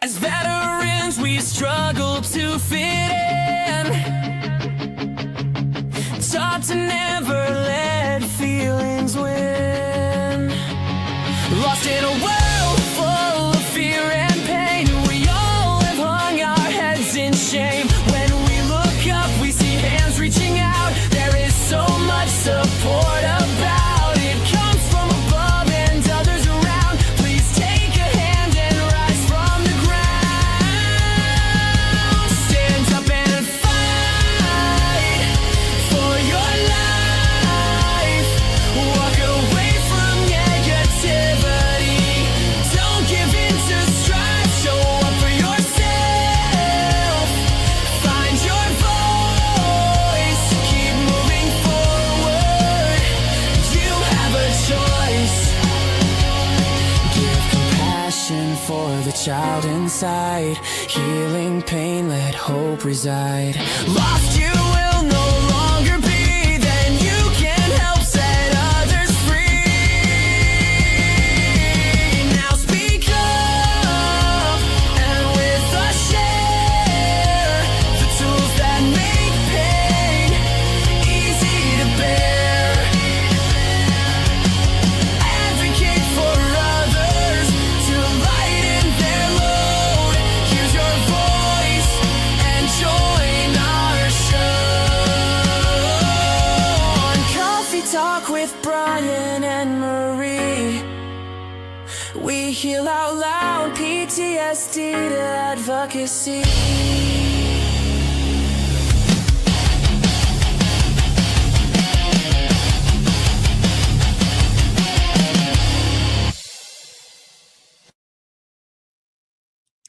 As veterans, we struggle to fit in. Taught to never let feelings win. Lost in a world full of fear and pain. We all have hung our heads in shame. When we look up, we see hands reaching out. There is so much support about. It comes from above and others around. Please take a hand and rise from the ground. Stand up and fight for your life. Walk away from negativity. Don't give in to strife. Show up for yourself. Find your voice. Keep moving forward. You have a choice. Give compassion for the child inside. Healing pain, let hope reside. Lost you will no longer be. Then you can help set others free. Now speak up and with us share the tools that make pain easy to bear. Advocate for others to lighten their load. Use your voice and join our show. On Coffee Talk with Bryan and Marie, we heal out loud, PTSD to advocacy.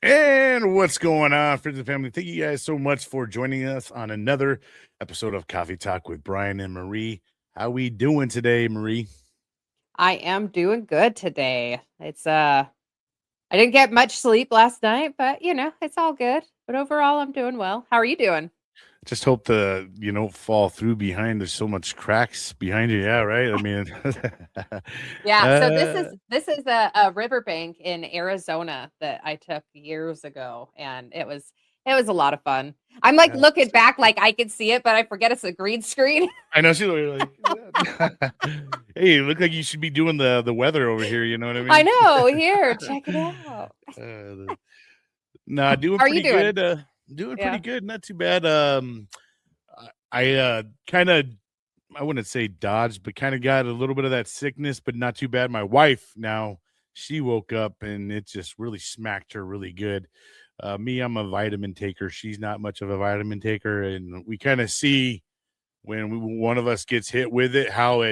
And what's going on, friends and family? Thank you guys so much for joining us on another episode of Coffee Talk with Bryan and Marie. How we doing today, Marie? I am doing good today. I didn't get much sleep last night, but it's all good. But overall, I'm doing well. How are you doing? Just hope you don't fall through behind. There's so much cracks behind you. Yeah, right. I mean, Yeah, so this is a riverbank in Arizona that I took years ago, and it was a lot of fun. I'm like looking back, like I can see it, but I forget it's a green screen. I know. She's like, hey, you look like you should be doing the weather over here. You know what I mean? I know. Here, check it out. Nah, doing How are you pretty doing? good. Doing Yeah. pretty good. Not too bad. I kind of, I wouldn't say dodged, but kind of got a little bit of that sickness, but not too bad. My wife now, she woke up and it just really smacked her really good. Me, I'm a vitamin taker. She's not much of a vitamin taker, and we kind of see when one of us gets hit with it, how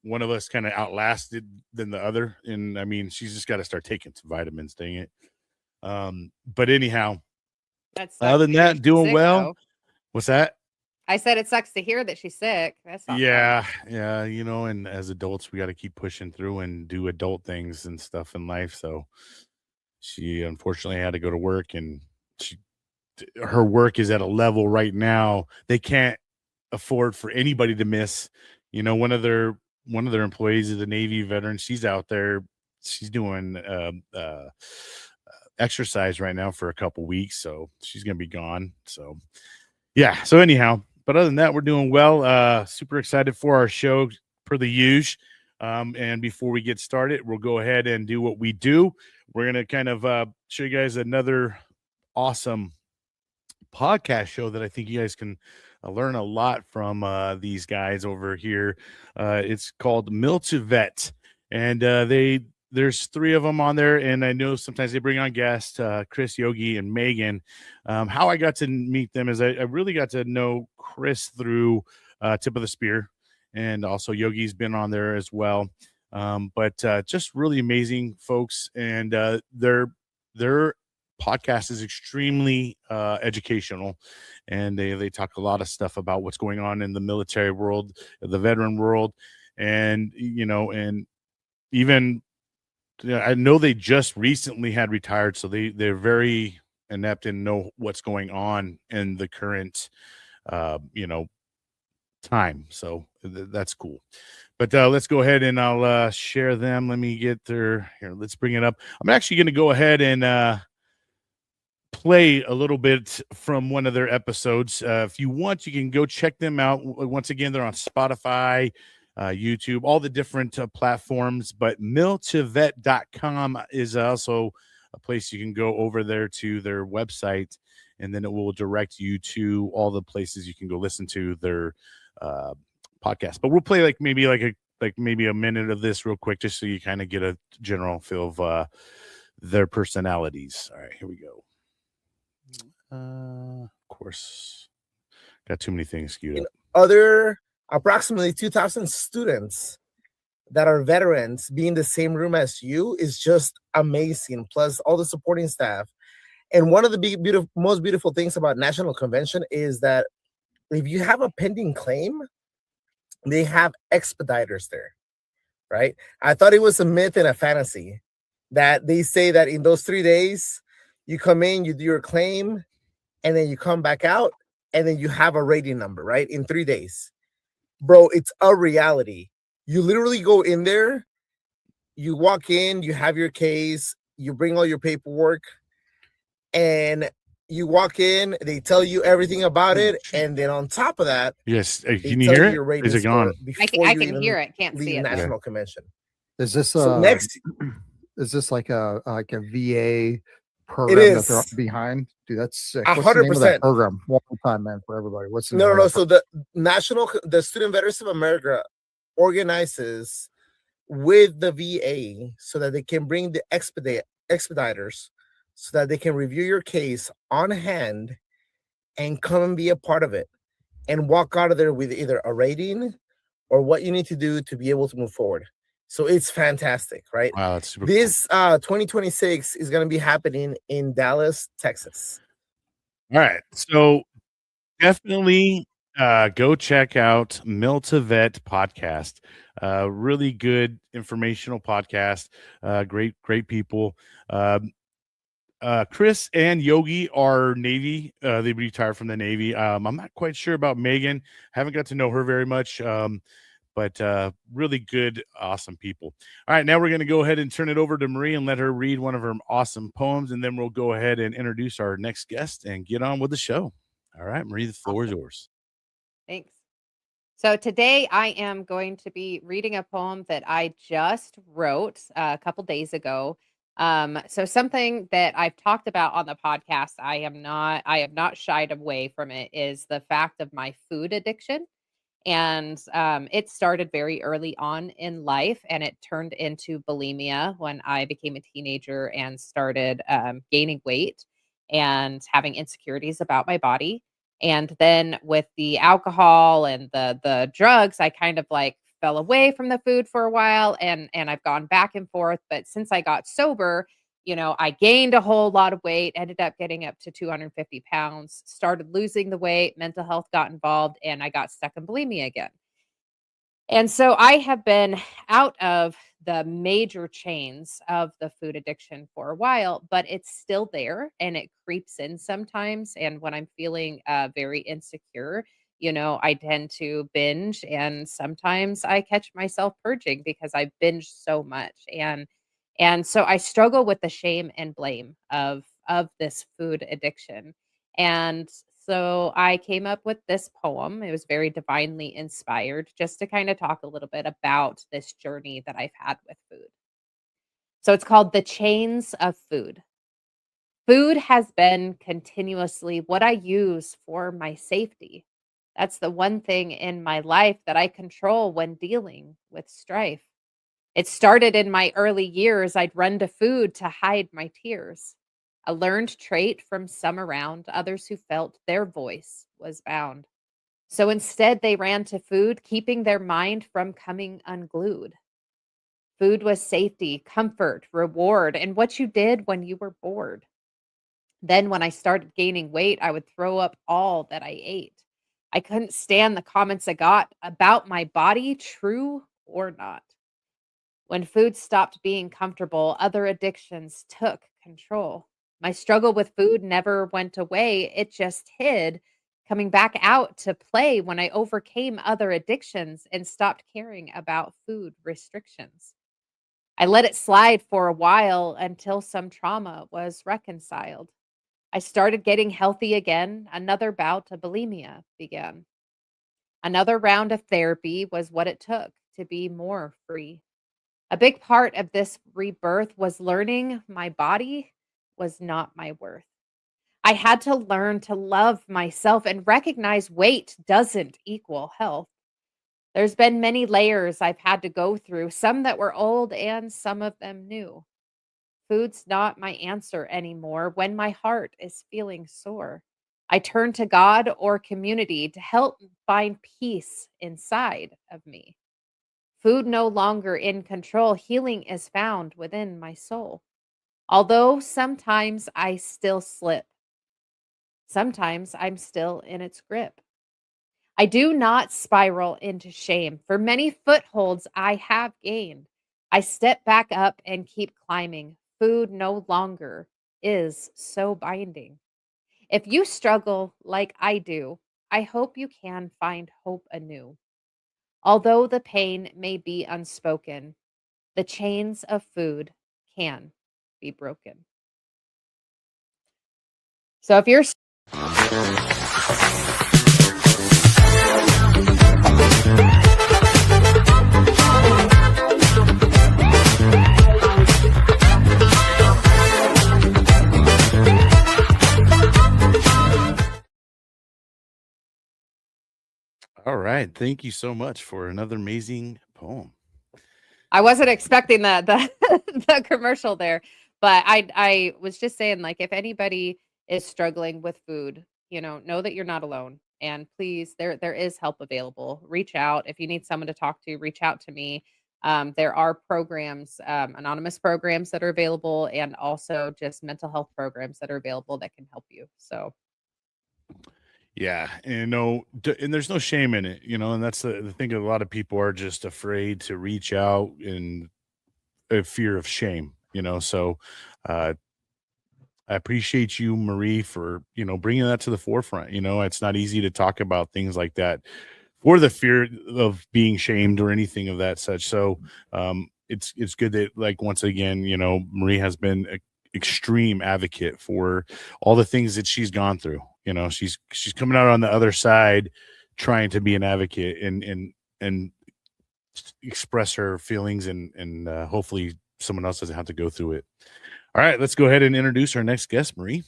one of us kind of outlasted than the other. And I mean, she's just got to start taking some vitamins, dang it. But anyhow, That sucks other to than hear that, she's doing sick, well. though. What's that? I said it sucks to hear that she's sick. That's not fun. Yeah, and as adults, we got to keep pushing through and do adult things and stuff in life. So she unfortunately had to go to work, and her work is at a level right now they can't afford for anybody to miss. One of their employees is a Navy veteran. She's out there. She's doing exercise right now for a couple weeks, so she's gonna be gone. So yeah. So anyhow, but other than that, we're doing well. Super excited for our show per the usual. And before we get started, we'll go ahead and do what we do. We're gonna kind of show you guys another awesome podcast show that I think you guys can learn a lot from these guys over here. It's called Mill to Vet, and there's three of them on there, and I know sometimes they bring on guests, Chris, Yogi, and Megan. How I got to meet them is I really got to know Chris through Tip of the Spear, and also Yogi's been on there as well. But just really amazing folks, and their podcast is extremely educational, and they talk a lot of stuff about what's going on in the military world, the veteran world, and and even I know they just recently had retired, so they're very inept and know what's going on in the current time. So that's cool. But let's go ahead and I'll share them. Let me get here. Let's bring it up. I'm actually going to go ahead and play a little bit from one of their episodes. If you want, you can go check them out. Once again, they're on Spotify, YouTube, all the different platforms. But milltovet.com is also a place you can go over there to their website, and then it will direct you to all the places you can go listen to their podcast. But we'll play maybe a minute of this real quick, just so you kind of get a general feel of their personalities. All right, here we go. Of course, got too many things queued up. Other approximately 2,000 students that are veterans being in the same room as you is just amazing. Plus all the supporting staff. And one of the most beautiful things about National Convention is that if you have a pending claim, they have expediters there, right? I thought it was a myth and a fantasy that they say that in those 3 days, you come in, you do your claim, and then you come back out, and then you have a rating number, right? In 3 days. Bro, it's a reality. You literally go in there, you walk in, you have your case, you bring all your paperwork, and you walk in, they tell you everything about it, and then on top of that, yes, can you hear it? Is it gone? I can hear it, can't see it. National Convention. Is this So next, is this like a VA program that they're behind? Dude, that's sick. What's the name of that program? One more time, man, for everybody. What's the no. So the Student Veterans of America organizes with the VA so that they can bring the expediters so that they can review your case on hand and come and be a part of it and walk out of there with either a rating or what you need to do to be able to move forward. So it's fantastic, right? Wow, that's super this 2026 is going to be happening in Dallas, Texas. All right. So definitely go check out Mill to Vet podcast. Really good informational podcast. Great people. Chris and Yogi are Navy. They retired from the Navy. I'm not quite sure about Megan. Haven't got to know her very much. But really good, awesome people. All right, now we're going to go ahead and turn it over to Marie and let her read one of her awesome poems, and then we'll go ahead and introduce our next guest and get on with the show. All right, Marie, the floor is yours. Thanks. So today I am going to be reading a poem that I just wrote a couple days ago. So something that I've talked about on the podcast, I have not shied away from it, is the fact of my food addiction. And it started very early on in life, and it turned into bulimia when I became a teenager and started gaining weight and having insecurities about my body. And then with the alcohol and the drugs, I kind of fell away from the food for a while, and I've gone back and forth. But since I got sober, I gained a whole lot of weight, ended up getting up to 250 pounds, started losing the weight, mental health got involved, and I got stuck in bulimia again. And so I have been out of the major chains of the food addiction for a while, but it's still there and it creeps in sometimes. And when I'm feeling very insecure, I tend to binge, and sometimes I catch myself purging because I binge so much. And so I struggle with the shame and blame of this food addiction. And so I came up with this poem. It was very divinely inspired, just to kind of talk a little bit about this journey that I've had with food. So it's called The Chains of Food. Food has been continuously what I use for my safety. That's the one thing in my life that I control when dealing with strife. It started in my early years. I'd run to food to hide my tears. A learned trait from some around, others who felt their voice was bound. So instead, they ran to food, keeping their mind from coming unglued. Food was safety, comfort, reward, and what you did when you were bored. Then when I started gaining weight, I would throw up all that I ate. I couldn't stand the comments I got about my body, true or not. When food stopped being comfortable, other addictions took control. My struggle with food never went away. It just hid, coming back out to play when I overcame other addictions and stopped caring about food restrictions. I let it slide for a while until some trauma was reconciled. I started getting healthy again. Another bout of bulimia began. Another round of therapy was what it took to be more free. A big part of this rebirth was learning my body was not my worth. I had to learn to love myself and recognize weight doesn't equal health. There's been many layers I've had to go through, some that were old and some of them new. Food's not my answer anymore when my heart is feeling sore. I turn to God or community to help find peace inside of me. Food no longer in control, healing is found within my soul. Although sometimes I still slip, sometimes I'm still in its grip. I do not spiral into shame. For many footholds I have gained, I step back up and keep climbing. Food no longer is so binding. If you struggle like I do, I hope you can find hope anew. Although the pain may be unspoken, the chains of food can be broken. So if you're All right. Thank you so much for another amazing poem. I wasn't expecting the the commercial there, but I was just saying, like, if anybody is struggling with food, know that you're not alone. And please, there is help available. Reach out if you need someone to talk to. Reach out to me. There are programs, anonymous programs that are available, and also just mental health programs that are available that can help you. So Yeah, and and there's no shame in it, and that's the thing. A lot of people are just afraid to reach out in a fear of shame, So, uh, I appreciate you, Marie, for bringing that to the forefront. It's not easy to talk about things like that for the fear of being shamed or anything of that such. So, it's good that, like, once again, Marie has been an extreme advocate for all the things that she's gone through. She's coming out on the other side, trying to be an advocate and express her feelings, and hopefully someone else doesn't have to go through it. All right, let's go ahead and introduce our next guest, Marie.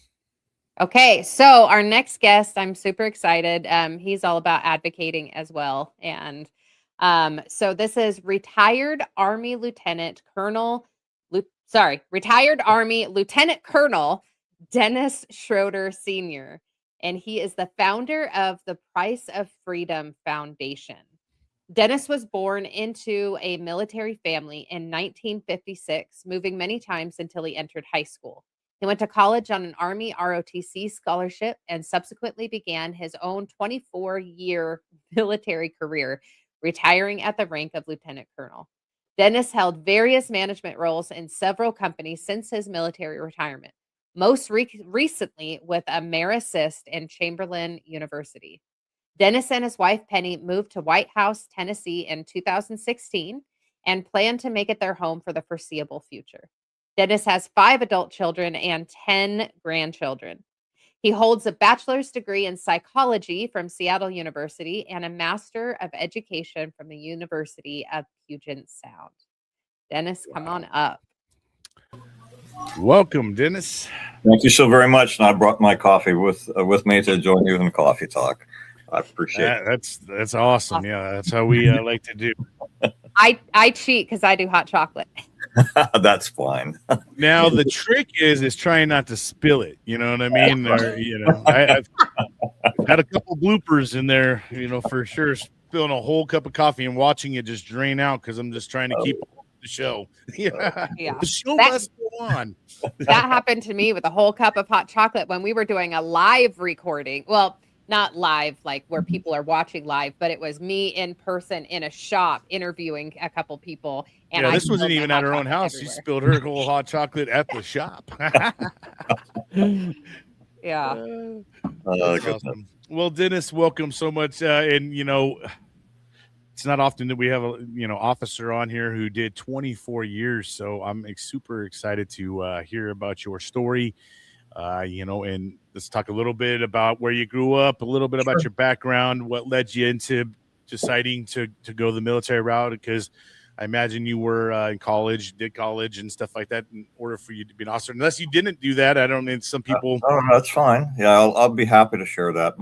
okay, so our next guest, I'm super excited. He's all about advocating as well, and so this is retired Army Lieutenant Colonel Dennis Schroader Sr., and he is the founder of the Price of Freedom Foundation. Dennis was born into a military family in 1956, moving many times until he entered high school. He went to college on an Army ROTC scholarship and subsequently began his own 24-year military career, retiring at the rank of lieutenant colonel. Dennis held various management roles in several companies since his military retirement, most recently with AmerAssist and Chamberlain University. Dennis and his wife Penny moved to White House, Tennessee in 2016 and plan to make it their home for the foreseeable future. Dennis has 5 adult children and 10 grandchildren. He holds a bachelor's degree in psychology from Seattle University and a master of education from the University of Puget Sound. Dennis, come on up. Welcome, Dennis. Thank you so very much. And I brought my coffee with me to join you in the coffee talk. I appreciate it. That's awesome. Yeah, that's how we like to do. I cheat because I do hot chocolate. That's fine. Now the trick is trying not to spill it. You know what I mean? Or, I've got a couple bloopers in there. For sure, spilling a whole cup of coffee and watching it just drain out because I'm just trying to keep the show. Yeah. The show must go on. That happened to me with a whole cup of hot chocolate when we were doing a live recording. Well, not live, like where people are watching live, but it was me in person in a shop interviewing a couple people. And this wasn't even at her own house. Everywhere. She spilled her whole hot chocolate at the shop. Yeah. Awesome. Well, Dennis, welcome so much. And it's not often that we have a officer on here who did 24 years. So I'm super excited to hear about your story. And let's talk a little bit about where you grew up, a little bit about your background, what led you into deciding to go the military route, because I imagine you were in college, did college and stuff like that in order for you to be an officer. Unless you didn't do that, I don't mean some people. Oh, that's fine. Yeah, I'll be happy to share that.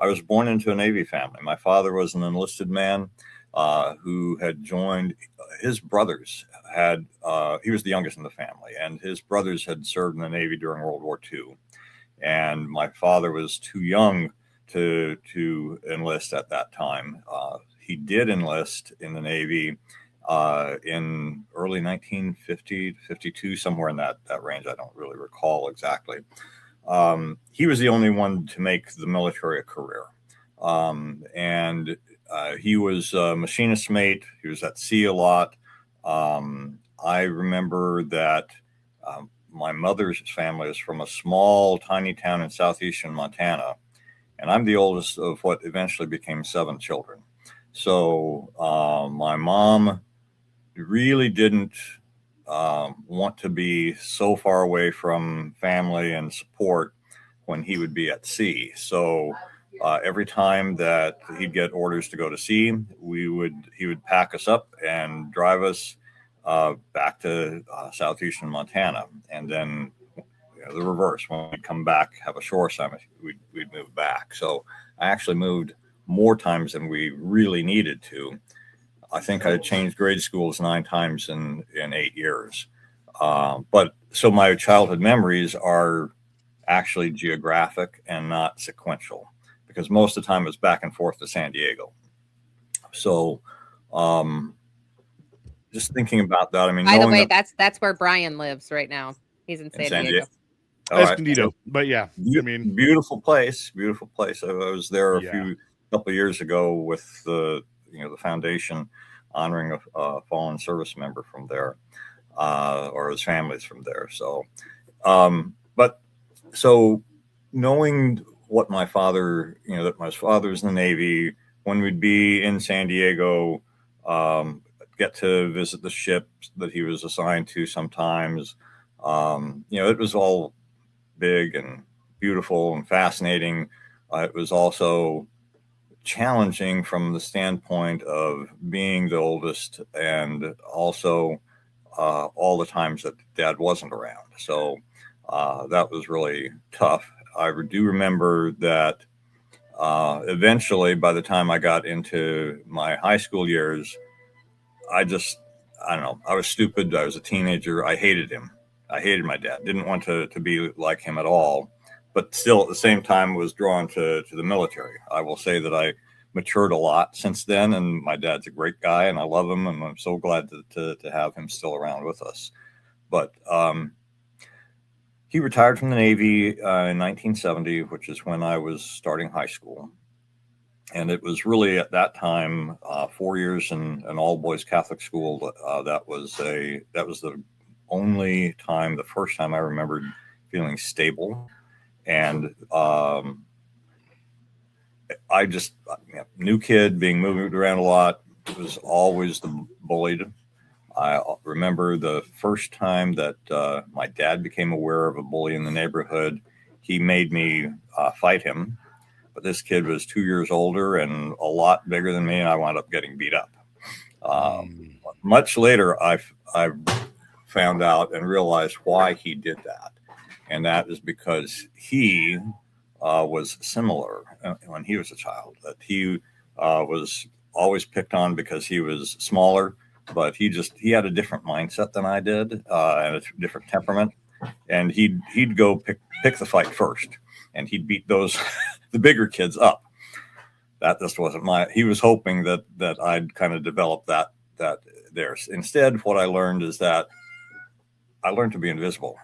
I was born into a Navy family. My father was an enlisted man who had joined. His brothers had. He was the youngest in the family, and his brothers had served in the Navy during World War II. And my father was too young to enlist at that time. He did enlist in the Navy in early 1950 to 52, somewhere in that range. I don't really recall exactly. He was the only one to make the military a career. And he was a machinist mate. He was at sea a lot. I remember that my mother's family is from a small, tiny town in southeastern Montana. And I'm the oldest of what eventually became 7 children. So my mom really didn't want to be so far away from family and support when he would be at sea. So every time that he'd get orders to go to sea, he would pack us up and drive us back to southeastern Montana. And then the reverse, when we come back, have a shore assignment, we'd move back. So I actually moved more times than we really needed to. I think I changed grade schools 9 times in 8 years. But so my childhood memories are actually geographic and not sequential, because most of the time it was back and forth to San Diego. So just thinking about that, I mean, by the way, that's where Bryan lives right now. He's in San Diego. Escondido, but yeah, I mean, beautiful place. I was there a couple of years ago with the foundation honoring a fallen service member from there, or his family's from there. So, so knowing what my father, that my father's in the Navy, when we'd be in San Diego, get to visit the ship that he was assigned to sometimes. It was all big and beautiful and fascinating. It was also challenging from the standpoint of being the oldest, and also all the times that Dad wasn't around. So that was really tough. I do remember that eventually, by the time I got into my high school years, I don't know, I was stupid. I was a teenager. I hated him. I hated my dad. Didn't want to be like him at all, but still at the same time was drawn to the military. I will say that I matured a lot since then, and my dad's a great guy and I love him, and I'm so glad to have him still around with us. But he retired from the Navy in 1970, which is when I was starting high school. And it was really at that time, 4 years in an all-boys Catholic school. That was the only time, the first time I remembered feeling stable. And I just, new kid, being moved around a lot, was always the bullied. I remember the first time that my dad became aware of a bully in the neighborhood. He made me fight him. But this kid was 2 years older and a lot bigger than me, and I wound up getting beat up. Much later, I found out and realized why he did that. And that is because he was similar when he was a child, that he was always picked on because he was smaller, but he had a different mindset than I did, and a different temperament. And he'd go pick the fight first, and he'd beat those the bigger kids up. That just wasn't he was hoping that I'd kind of develop that there. Instead, what I learned is that I learned to be invisible.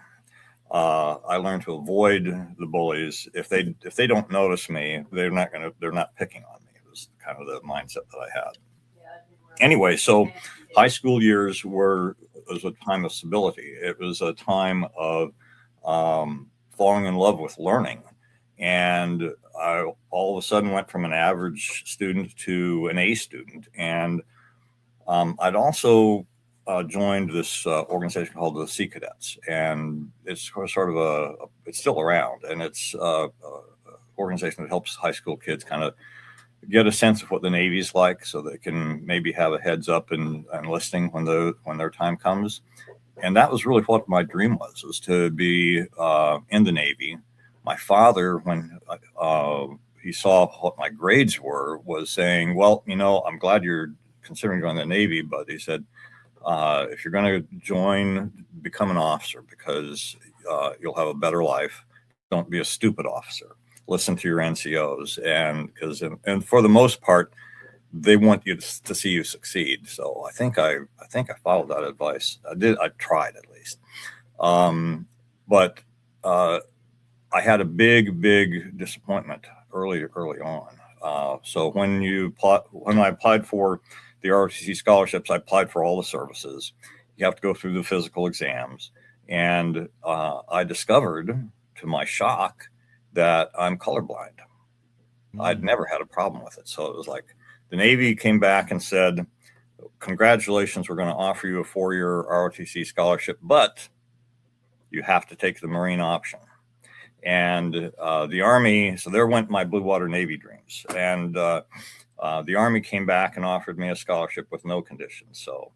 I learned to avoid the bullies. If they don't notice me, they're not picking on me. It was kind of the mindset that I had. Anyway, so high school years was a time of stability. It was a time of falling in love with learning. And I all of a sudden went from an average student to an A student. And I'd also joined this organization called the Sea Cadets, and it's sort of it's still around, and it's a organization that helps high school kids kind of get a sense of what the Navy's like, so they can maybe have a heads up in enlisting when their time comes. And that was really what my dream was to be in the Navy. My father, when he saw what my grades were, was saying, well, I'm glad you're considering going to the Navy, but he said, if you're going to join, become an officer, because you'll have a better life. Don't be a stupid officer. Listen to your NCOs, and for the most part, they want you to see you succeed. So I think I followed that advice. I tried at least. But I had a big disappointment early on. So when I applied for the ROTC scholarships, I applied for all the services. You have to go through the physical exams, and I discovered, to my shock, that I'm colorblind. I'd never had a problem with it. So it was like the Navy came back and said, congratulations, we're going to offer you a 4-year ROTC scholarship, but you have to take the Marine option. And the Army, so there went my Blue Water Navy dreams. And the Army came back and offered me a scholarship with no conditions. So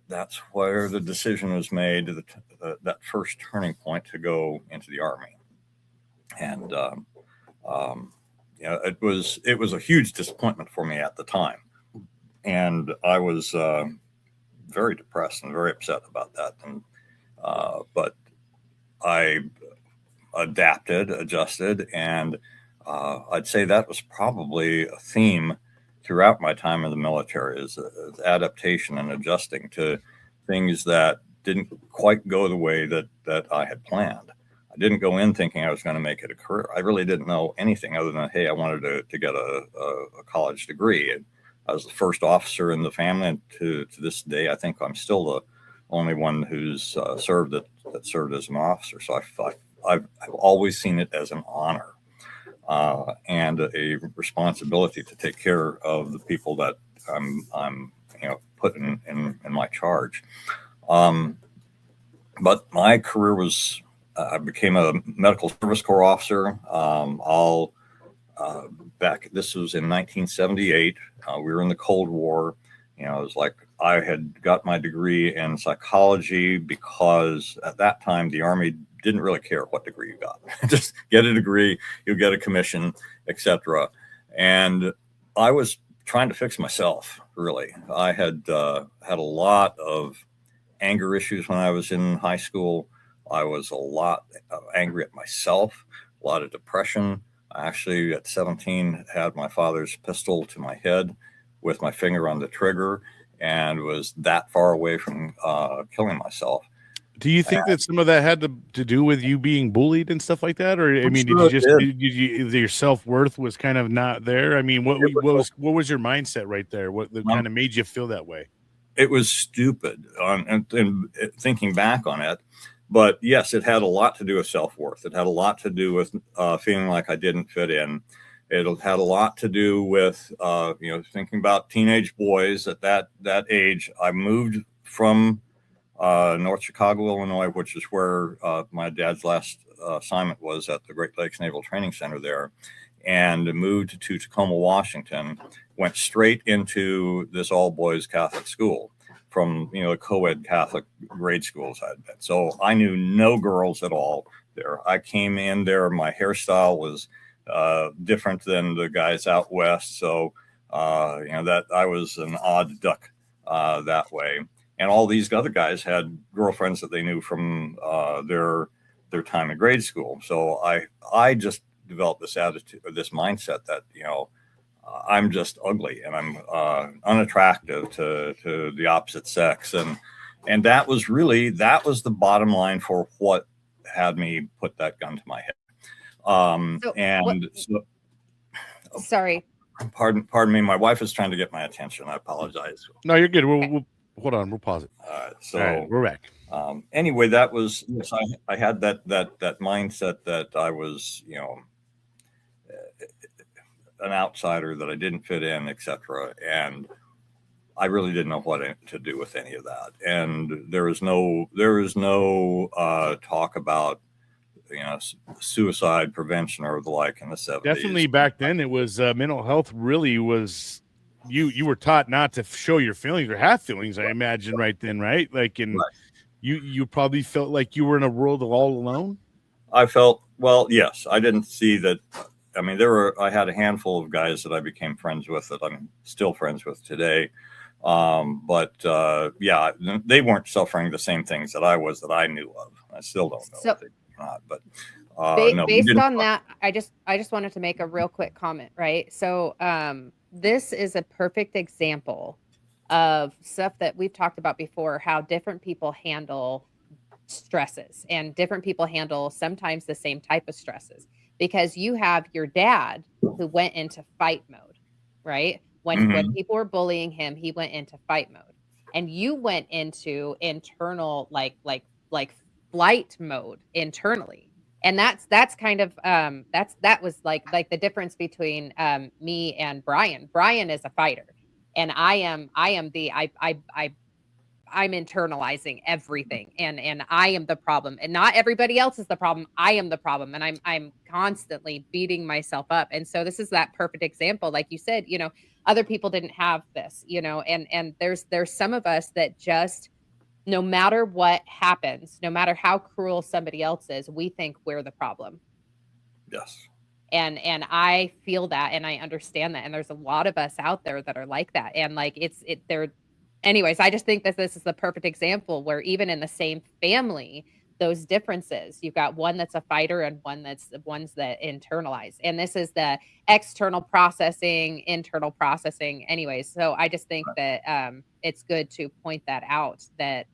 that's where the decision was made, that first turning point to go into the Army. And it was a huge disappointment for me at the time, and I was very depressed and very upset about that. And but I adjusted, and I'd say that was probably a theme throughout my time in the military, is adaptation and adjusting to things that didn't quite go the way that I had planned. I didn't go in thinking I was going to make it a career. I really didn't know anything other than, hey, I wanted to get a college degree. And I was the first officer in the family, and to this day, I think I'm still the only one who's served that served as an officer. So I've always seen it as an honor and a responsibility to take care of the people that I'm put in my charge. But my career was, I became a medical service corps officer. This was in 1978. We were in the Cold War. It was like I had got my degree in psychology because at that time the Army didn't really care what degree you got. Just get a degree, you'll get a commission, etc. And I was trying to fix myself, really. I had had a lot of anger issues when I was in high school. I was a lot angry at myself, a lot of depression. I actually, at 17, had my father's pistol to my head with my finger on the trigger, and was that far away from killing myself. Do you think that some of that had to do with you being bullied and stuff like that? Or, I mean, did your self-worth was kind of not there? I mean, what was your mindset right there? What kind of made you feel that way? It was stupid and thinking back on it. But yes, it had a lot to do with self-worth. It had a lot to do with feeling like I didn't fit in. It had a lot to do with, thinking about teenage boys at that age. I moved from North Chicago, Illinois, which is where my dad's last assignment was, at the Great Lakes Naval Training Center there, and moved to Tacoma, Washington, went straight into this all-boys Catholic school from, the co-ed Catholic grade schools I'd been. So I knew no girls at all there. I came in there, my hairstyle was different than the guys out west. So, that I was an odd duck that way. And all these other guys had girlfriends that they knew from their time in grade school. So I just developed this attitude, or this mindset that, I'm just ugly and I'm unattractive to the opposite sex. And that was the bottom line for what had me put that gun to my head. Sorry. Pardon me. My wife is trying to get my attention. I apologize. No, you're good. We'll hold on. We'll pause it. So all right, we're back. Anyway, that was, yes, I had that mindset that I was, an outsider, that I didn't fit in, etc. And I really didn't know what to do with any of that. And there was no talk about, suicide prevention or the like in the 70s. Definitely back then it was mental health really was, you were taught not to show your feelings or have feelings, I imagine, right then, right? Like you probably felt like you were in a world all alone. I felt, well, yes, I didn't see that. I mean, I had a handful of guys that I became friends with that I'm still friends with today. But yeah, they weren't suffering the same things that I was, that I knew of. I still don't know if they were not, but no, based on that, I just wanted to make a real quick comment, right? So this is a perfect example of stuff that we've talked about before, how different people handle stresses, and different people handle sometimes the same type of stresses, because you have your dad who went into fight mode, right? When people were bullying him, he went into fight mode, and you went into internal like flight mode internally. And that's kind of that was like the difference between me and Bryan. Bryan is a fighter, and I'm internalizing everything, and I am the problem, and not everybody else is the problem. I am the problem, and I'm constantly beating myself up. And so this is that perfect example, like you said, other people didn't have this, and there's some of us that just, no matter what happens, no matter how cruel somebody else is, we think we're the problem. Yes. And I feel that, and I understand that, and there's a lot of us out there that are like that, and like they're. Anyways, I just think that this is the perfect example where even in the same family, those differences, you've got one that's a fighter and one's that internalize. And this is the external processing, internal processing. Anyways, so I just think that it's good to point that out, that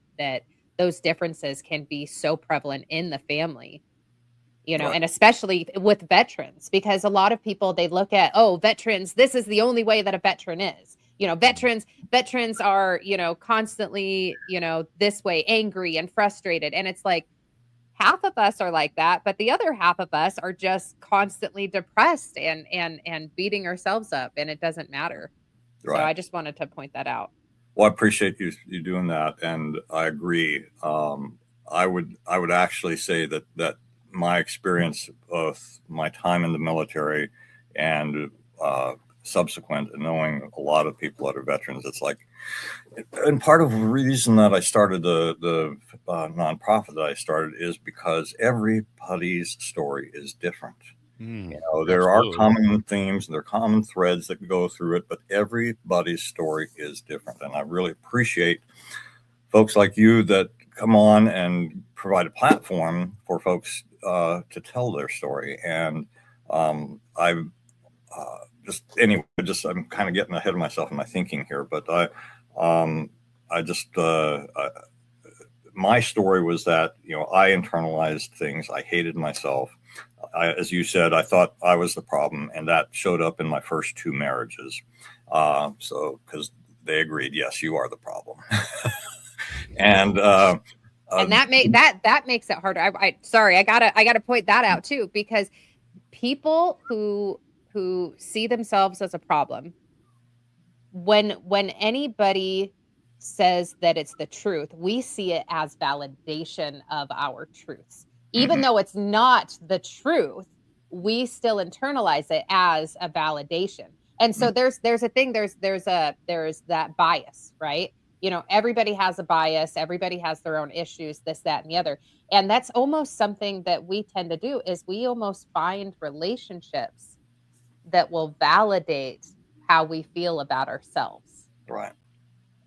those differences can be so prevalent in the family, and especially with veterans, because a lot of people, they look at, veterans, this is the only way that a veteran is. Veterans are, constantly, this way, angry and frustrated. And it's like, half of us are like that, but the other half of us are just constantly depressed and beating ourselves up, and it doesn't matter. Right. So I just wanted to point that out. Well, I appreciate you doing that, and I agree. I would actually say that my experience of my time in the military and subsequent, and knowing a lot of people that are veterans, it's like, and part of the reason that I started the nonprofit that I started is because everybody's story is different. There are common themes and there are common threads that go through it, but everybody's story is different. And I really appreciate folks like you that come on and provide a platform for folks to tell their story. And I'm kind of getting ahead of myself in my thinking here, but my story was that, I internalized things. I hated myself. As you said, I thought I was the problem, and that showed up in my first 2 marriages. So, because they agreed, yes, you are the problem. And that makes it harder. I gotta point that out too, because people who see themselves as a problem, when anybody says that it's the truth, we see it as validation of our truths. Even though it's not the truth, we still internalize it as a validation. And so there's a thing, there's that bias, right? Everybody has a bias, everybody has their own issues, this, that, and the other. And that's almost something that we tend to do, is we almost find relationships that will validate how we feel about ourselves. Right.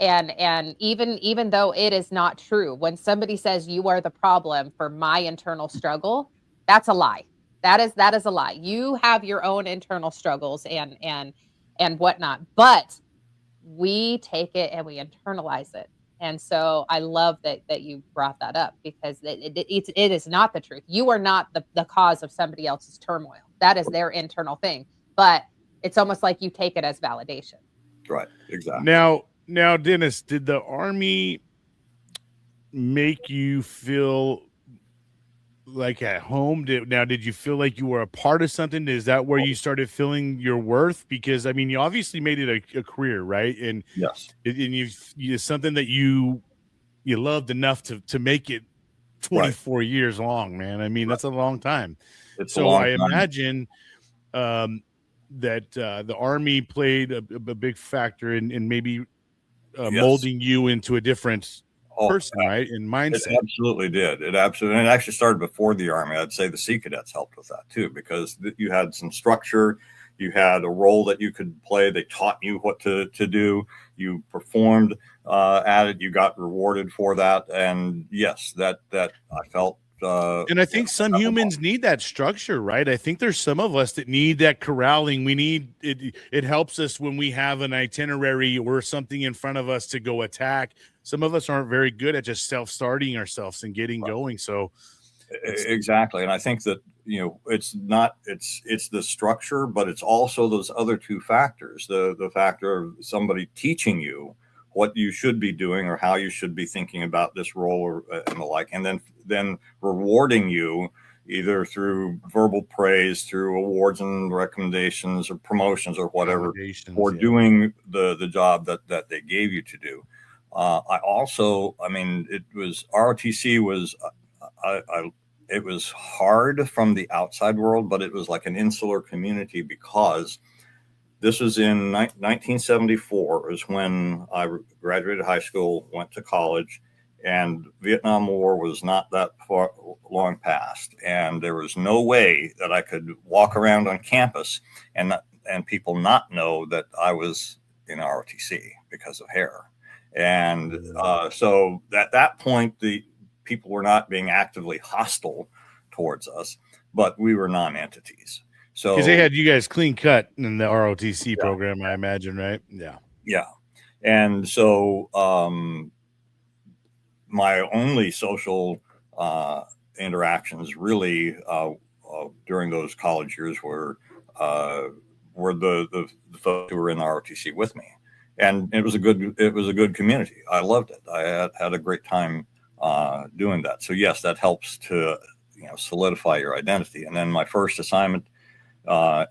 And even though it is not true, when somebody says you are the problem for my internal struggle, that's a lie. That is a lie. You have your own internal struggles and whatnot, but we take it and we internalize it. And so I love that you brought that up, because it is not the truth. You are not the cause of somebody else's turmoil. That is their internal thing. But it's almost like you take it as validation. Right. Exactly. Now, Dennis, did the Army make you feel like at home? Did you feel like you were a part of something? Is that where you started feeling your worth? Because I mean, you obviously made it a career, right? And Yes, and you something that you loved enough to make it right. 24 years long, man. I mean, Right. that's a long time. It's a So long I time. imagine that the Army played a big factor in maybe Yes. molding you into a different Oh, person, right? In it mindset. absolutely did. It absolutely, and it actually started before the Army. I'd say the Sea Cadets helped with that too, because you had some structure, you had a role that you could play. They taught you what to do. You performed at it. You got rewarded for that. And yes, that I felt. And I think some humans need that structure, right? I think there's some of us that need that corralling. We need it. It helps us when we have an itinerary or something in front of us to go attack. Some of us aren't very good at just self-starting ourselves and getting going. So exactly. And I think that, it's not, it's the structure, but it's also those other two factors, the factor of somebody teaching you what you should be doing or how you should be thinking about this role or and the like, and then rewarding you either through verbal praise, through awards and recommendations or promotions or whatever for doing the job that they gave you to do. I mean, it was ROTC was, it was hard from the outside world, but it was like an insular community because this was in 1974 is when I graduated high school, went to college, and Vietnam War was not that far long past. And there was no way that I could walk around on campus and people not know that I was in ROTC because of hair. And so at that point, the people were not being actively hostile towards us, but we were non-entities. So because they had you guys clean cut in the ROTC program, I imagine, right? Yeah. Yeah. And so my only social interactions really during those college years were the folks who were in the ROTC with me. And it was a good community. I loved it. I had a great time doing that. So yes, that helps to solidify your identity. And then my first assignment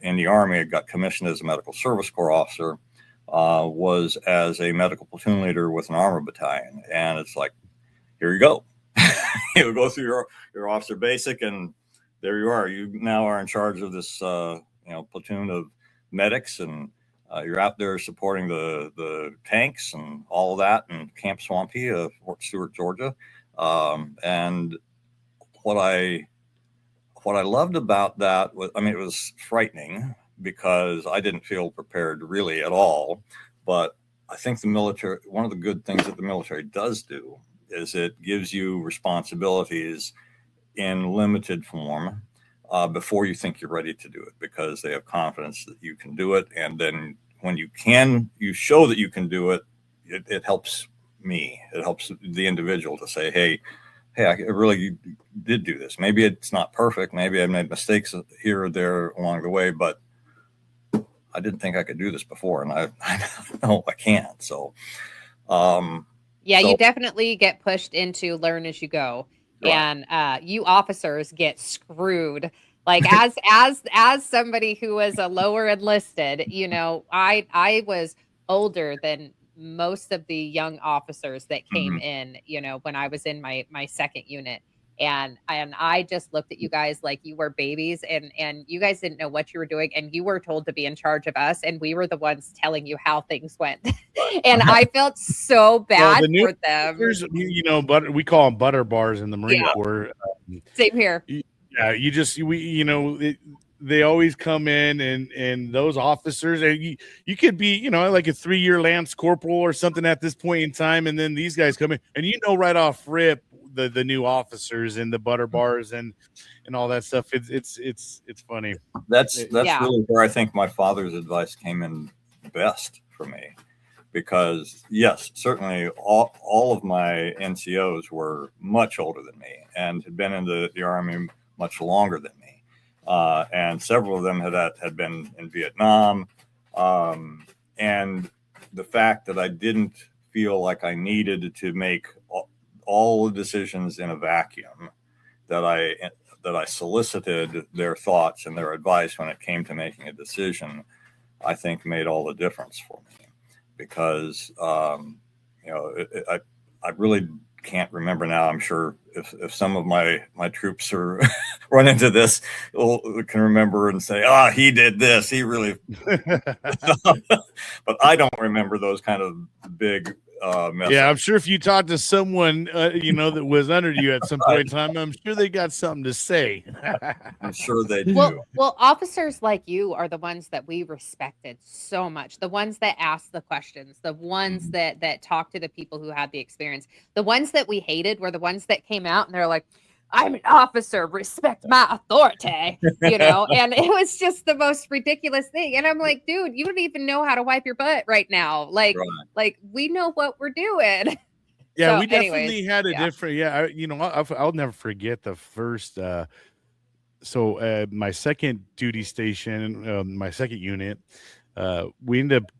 in the Army, I got commissioned as a medical service corps officer, was as a medical platoon leader with an armor battalion. And it's like, here you go. You go through your officer basic, and there you are. You now are in charge of this platoon of medics, and you're out there supporting the tanks and all of that in Camp Swampy, Fort Stewart, Georgia. And what I loved about that was, I mean, it was frightening because I didn't feel prepared really at all. But I think the military, one of the good things that the military does do is it gives you responsibilities in limited form before you think you're ready to do it, because they have confidence that you can do it. And then when you show that you can do it, it helps me. It helps the individual to say, hey, I really did do this. Maybe it's not perfect. Maybe I made mistakes here or there along the way, but I didn't think I could do this before. And I know I can. So, you definitely get pushed into learn as you go. Right. And you officers get screwed. Like as somebody who was a lower enlisted, I was older than most of the young officers that came in, when I was in my second unit. And I just looked at you guys like you were babies, and you guys didn't know what you were doing, and you were told to be in charge of us, and we were the ones telling you how things went. And I felt so bad for them. But we call them butter bars in the Marine Corps. Same here. Yeah, they always come in, and those officers, you could be, like a 3-year Lance Corporal or something at this point in time, and then these guys come in, and right off rip the new officers and the butter bars and all that stuff. It's funny. That's really where I think my father's advice came in best for me, because yes, certainly all of my NCOs were much older than me and had been in the Army much longer than me. And several of them had been in Vietnam. And the fact that I didn't feel like I needed to make all the decisions in a vacuum, that I solicited their thoughts and their advice when it came to making a decision, I think made all the difference for me, because I really can't remember now. I'm sure if some of my troops are run into this, can remember and say, he did this, he really but I don't remember those kind of big yeah, I'm sure if you talk to someone that was under you at some point in time, I'm sure they got something to say. I'm sure they do. Well, officers like you are the ones that we respected so much. The ones that asked the questions, the ones that talked to the people who had the experience. The ones that we hated were the ones that came out and they're like, I'm an officer, respect my authority, and it was just the most ridiculous thing. And I'm like, dude, you don't even know how to wipe your butt right now. Like we know what we're doing. Yeah, so, we definitely had a different, I'll never forget the first, my second duty station, my second unit, we ended up,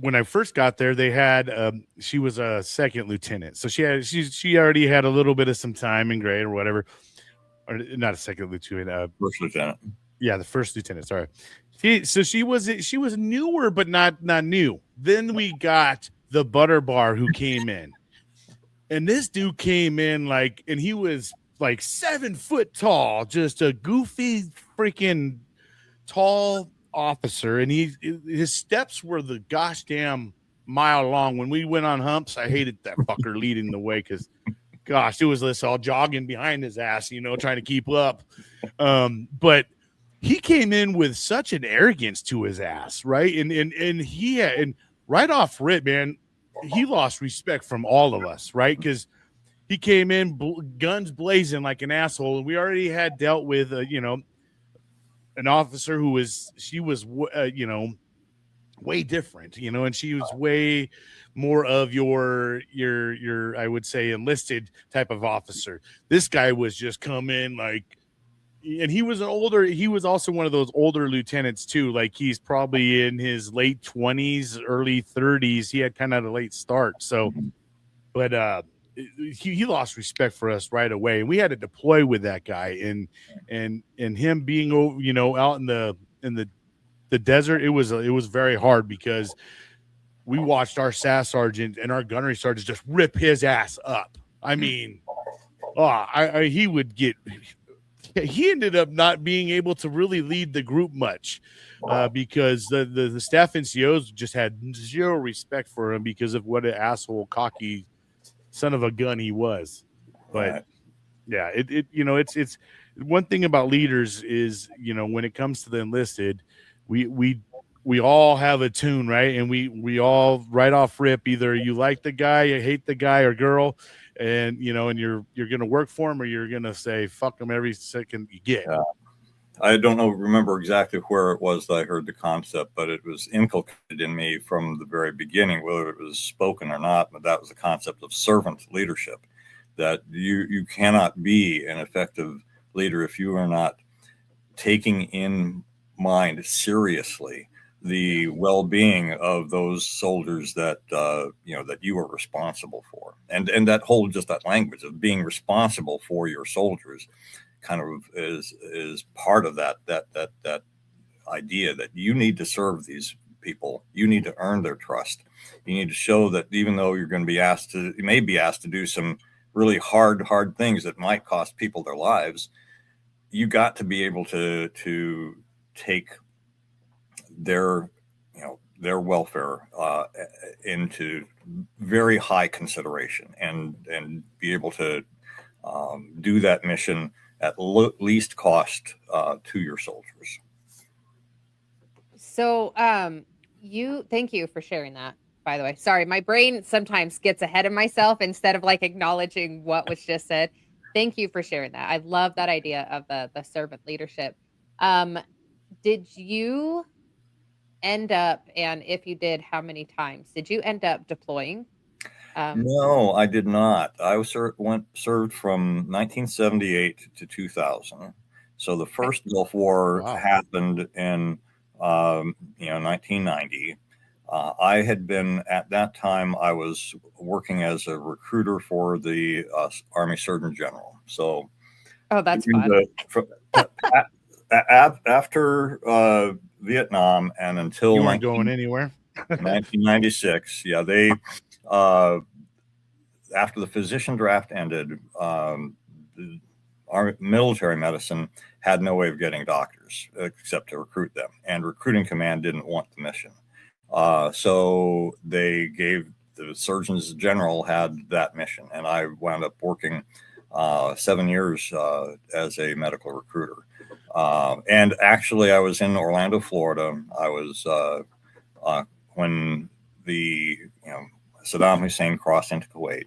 when I first got there, they had she was a second lieutenant, so she already had a little bit of some time in grade or whatever, or not a second lieutenant, first lieutenant. Yeah, the first lieutenant. Sorry, she was newer, but not new. Then we got the butter bar who came in, and this dude came in and he was like 7 foot tall, just a goofy freaking tall officer, and his steps were the gosh damn mile long. When we went on humps, I hated that fucker leading the way, because gosh, it was this all jogging behind his ass, trying to keep up. But he came in with such an arrogance to his ass, right? And right off rip, man, he lost respect from all of us, right? Because he came in guns blazing like an asshole, and we already had dealt with an officer who was way different, and she was way more of your I would say enlisted type of officer. This guy was just come in and he was also one of those older lieutenants too. Like, he's probably in his late 20s, early 30s. He had kind of a late start. So, but he lost respect for us right away, and we had to deploy with that guy, and him being out in the desert. It was very hard, because we watched our SAS sergeant and our gunnery sergeant just rip his ass up. I mean, he ended up not being able to really lead the group much, because the staff NCOs just had zero respect for him because of what an asshole, cocky son of a gun he was. But yeah, it's one thing about leaders is, when it comes to the enlisted, we all have a tune, right? And we all right off rip, either you like the guy, you hate the guy or girl, and and you're gonna work for him, or you're gonna say fuck him every second you get. I don't remember exactly where it was that I heard the concept, but it was inculcated in me from the very beginning, whether it was spoken or not. But that was the concept of servant leadership, that you cannot be an effective leader if you are not taking in mind seriously the well-being of those soldiers that that you are responsible for, and that whole just that language of being responsible for your soldiers kind of is part of that idea that you need to serve these people. You need to earn their trust. You need to show that even though you may be asked to do some really hard things that might cost people their lives, you got to be able to take their welfare into very high consideration, and be able to do that mission at least cost to your soldiers. So thank you for sharing that, by the way. Sorry, my brain sometimes gets ahead of myself instead of acknowledging what was just said. Thank you for sharing that. I love that idea of the servant leadership. Did you end up, and if you did, how many times did you end up deploying? No, I did not. I served from 1978 to 2000. So the first Gulf War happened in 1990. I had been, at that time, I was working as a recruiter for the Army Surgeon General. So Oh, that's fun. After Vietnam and until you weren't going anywhere. 1996, yeah, they after the physician draft ended, our military medicine had no way of getting doctors except to recruit them, and recruiting command didn't want the mission. So they gave the surgeons general had that mission, and I wound up working 7 years as a medical recruiter. And actually, I was in Orlando, Florida. I was when Saddam Hussein crossed into Kuwait,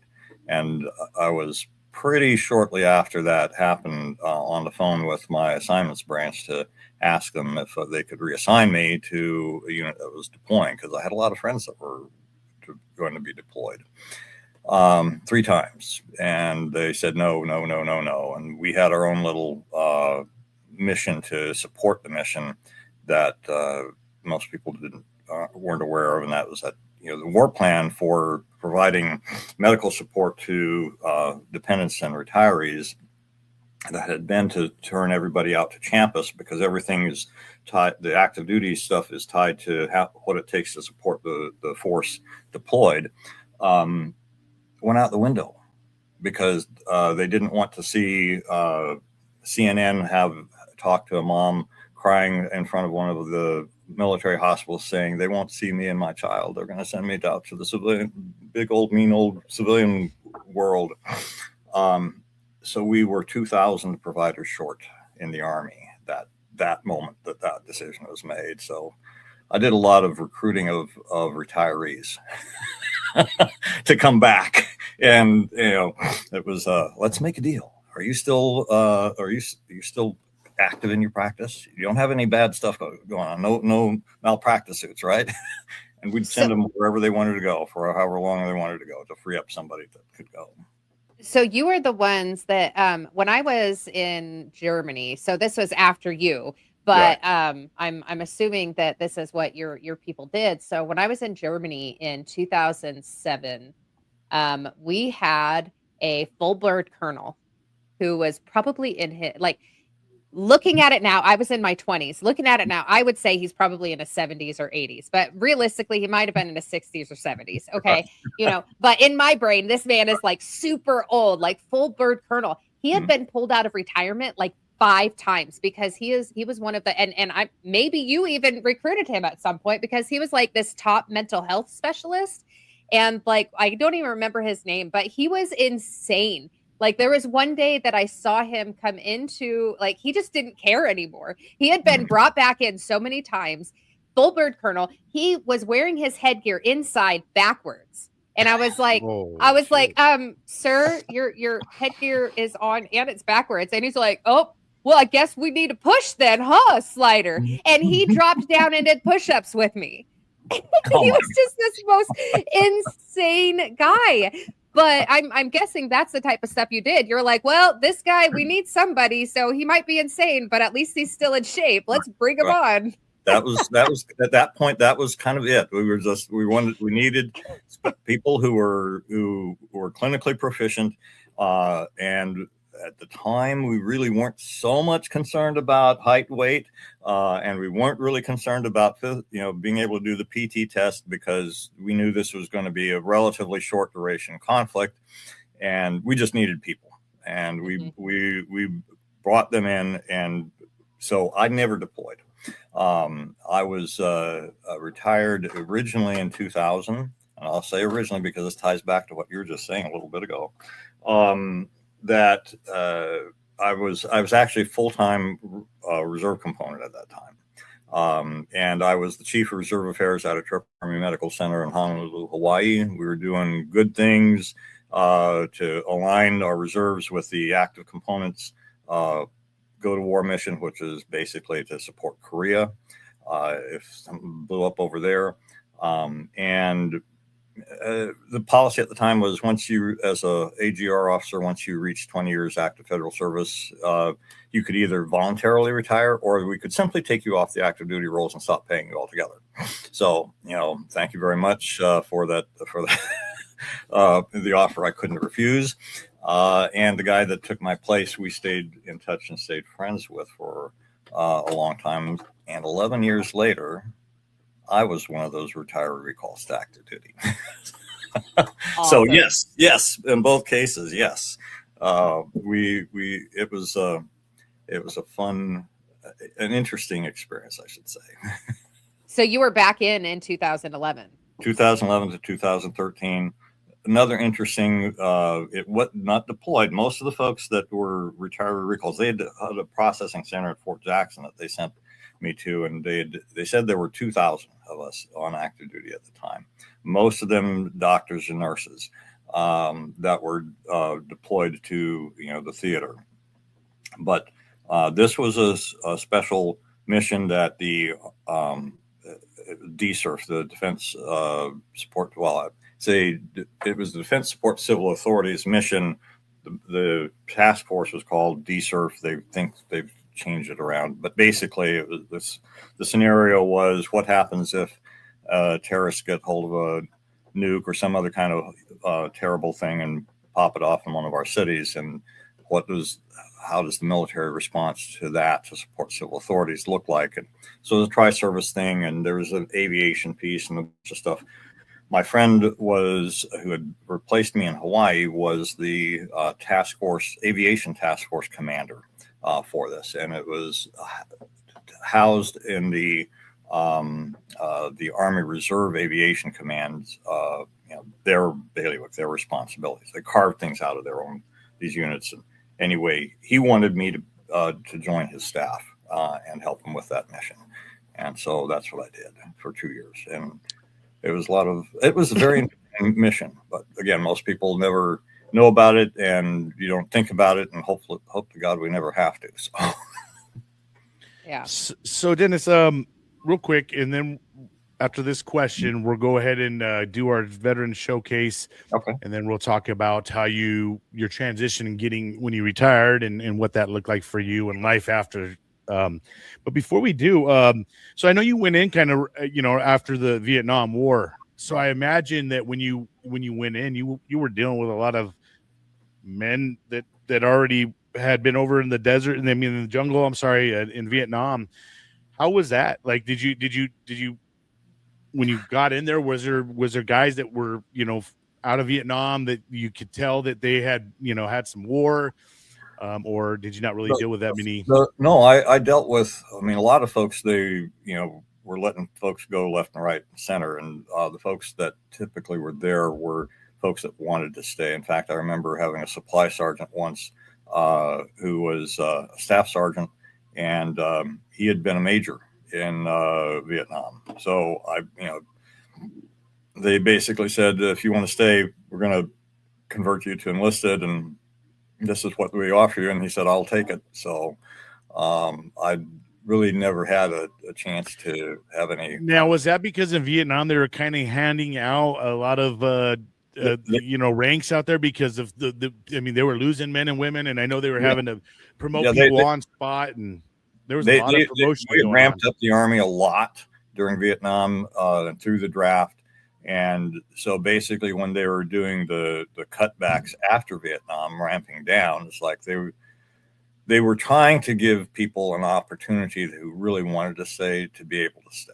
and I was pretty shortly after that happened on the phone with my assignments branch to ask them if they could reassign me to a unit that was deploying, because I had a lot of friends that were going to be deployed 3 times, and they said no. And we had our own little mission to support the mission that most people weren't aware of, and that was that the war plan for providing medical support to dependents and retirees that had been to turn everybody out to Champus, because everything is tied, the active duty stuff is tied to what it takes to support the force deployed, went out the window, because they didn't want to see CNN have talked to a mom crying in front of one of the military hospitals saying they won't see me and my child. They're going to send me out to the civilian, big old mean old civilian world. So we were 2,000 providers short in the Army that moment that decision was made. So I did a lot of recruiting of retirees to come back, and it was let's make a deal. Are you still active in your practice? You don't have any bad stuff going on. No malpractice suits, right? And we'd send them wherever they wanted to go for however long they wanted to go to free up somebody that could go. So you were the ones that when I was in Germany, so this was after you, but I'm assuming that this is what your people did. So when I was in Germany in 2007, we had a full-bird colonel who was probably in his, like, looking at it now, I was in my 20s. Looking at it now, I would say he's probably in his 70s or 80s, but realistically, he might have been in his 60s or 70s. Okay. But in my brain, this man is like super old, like full bird colonel. He had been pulled out of retirement like 5 times because he was one of the, and I, maybe you even recruited him at some point, because he was like this top mental health specialist. And like, I don't even remember his name, but he was insane. Like, there was one day that I saw him come into, like, he just didn't care anymore. He had been brought back in so many times. Full bird colonel. He was wearing his headgear inside backwards. And I was like, sir, your headgear is on and it's backwards. And he's like, oh, well, I guess we need to push then, huh, Slider? And he dropped down and did push-ups with me. He was just this most insane guy. But I'm guessing that's the type of stuff you did. You're like, well, this guy, we need somebody, so he might be insane, but at least he's still in shape. Let's bring him on. That was at that point, that was kind of it. We needed people who were clinically proficient, and at the time we really weren't so much concerned about height, weight, and we weren't really concerned about being able to do the PT test, because we knew this was going to be a relatively short duration conflict, and we just needed people, and we brought them in. And so I never deployed. I was retired originally in 2000, and I'll say originally because this ties back to what you were just saying a little bit ago. That I was actually full-time reserve component at that time. And I was the chief of reserve affairs at a Army Medical Center in Honolulu, Hawaii. We were doing good things to align our reserves with the active components go to war mission, which is basically to support Korea if something blew up over there. And the policy at the time was, once you, as a AGR officer, once you reach 20 years active federal service, you could either voluntarily retire, or we could simply take you off the active duty rolls and stop paying you altogether. So, thank you very much for that the offer I couldn't refuse. And the guy that took my place, we stayed in touch and stayed friends with for a long time. And 11 years later, I was one of those retiree recalls to active duty. So yes, in both cases, yes. It was a fun, an interesting experience, I should say. So you were back in 2011. 2011 to 2013. Another interesting, not deployed. Most of the folks that were retiree recalls, they had a processing center at Fort Jackson that they sent me to, and they said there were 2,000 of us on active duty at the time. Most of them doctors and nurses that were deployed to the theater. But this was a special mission that the DSERF, the Defense Support. Well, it was the Defense Support Civil Authorities mission. The task force was called DSERF. They think they've changed it around, but basically it was the scenario was what happens if terrorists get hold of a nuke or some other kind of terrible thing and pop it off in one of our cities, and how does the military response to that to support civil authorities look like? And so the tri-service thing, and there was an aviation piece and a bunch of stuff. My friend who had replaced me in Hawaii was the aviation task force commander for this, and it was housed in the Army Reserve Aviation Command's their bailiwick, their responsibilities. They carved things out of these units. And anyway, he wanted me to join his staff and help him with that mission, and so that's what I did for 2 years. And it was a very interesting mission. But again, most people never know about it, and you don't think about it, and hope to God we never have to. So. Yeah. So Dennis, real quick, and then after this question, we'll go ahead and do our veteran showcase. Okay. And then we'll talk about how your transition and when you retired and what that looked like for you and life after. But before we do, so I know you went in kind of, after the Vietnam War. So I imagine that when you went in, you were dealing with a lot of men that already had been over in the desert, and in the jungle. I'm sorry, in Vietnam. How was that? Like, did you when you got in there, was there guys that were out of Vietnam that you could tell that they had had some war, or did you not really deal with that many? No, I dealt with. I mean, a lot of folks, they were letting folks go left and right and center, and the folks that typically were there were folks that wanted to stay. In fact, I remember having a supply sergeant once who was a staff sergeant, and he had been a major in Vietnam. So they basically said, if you want to stay, we're going to convert you to enlisted, and this is what we offer you. And he said, I'll take it. So I really never had a chance to have any. Now, was that because in Vietnam they were kind of handing out a lot of ranks out there because of they were losing men and women, and I know they were having to promote people on spot, and there was a lot of promotion. They ramped up the Army a lot during Vietnam and through the draft. And so basically when they were doing the cutbacks after Vietnam, ramping down, it's like they were trying to give people an opportunity who really wanted to stay to be able to stay.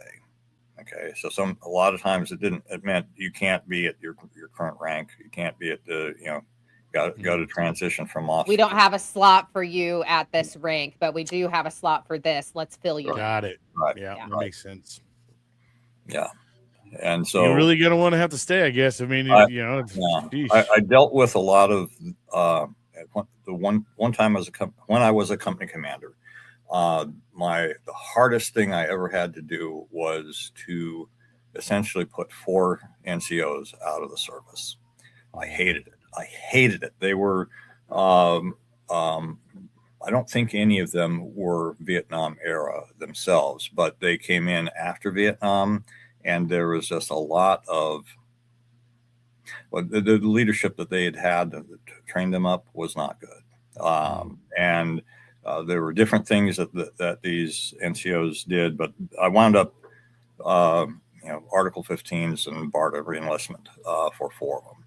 Okay, so a lot of times it meant you can't be at your current rank, you can't be at the got to transition from officer. We don't have a slot for you at this rank, but we do have a slot for this. Let's fill you. Got it. Right. Yeah, that makes sense. Yeah. And so you're really going to want to have to stay, I guess. I mean, I dealt with a lot of the one time when I was a company commander. The hardest thing I ever had to do was to essentially put 4 NCOs out of the service. I hated it. They were, I don't think any of them were Vietnam era themselves, but they came in after Vietnam, and there was just a lot of the leadership that they had to train them up was not good. And there were different things that these NCOs did, but I wound up, Article 15s and barred every enlistment for 4 of them.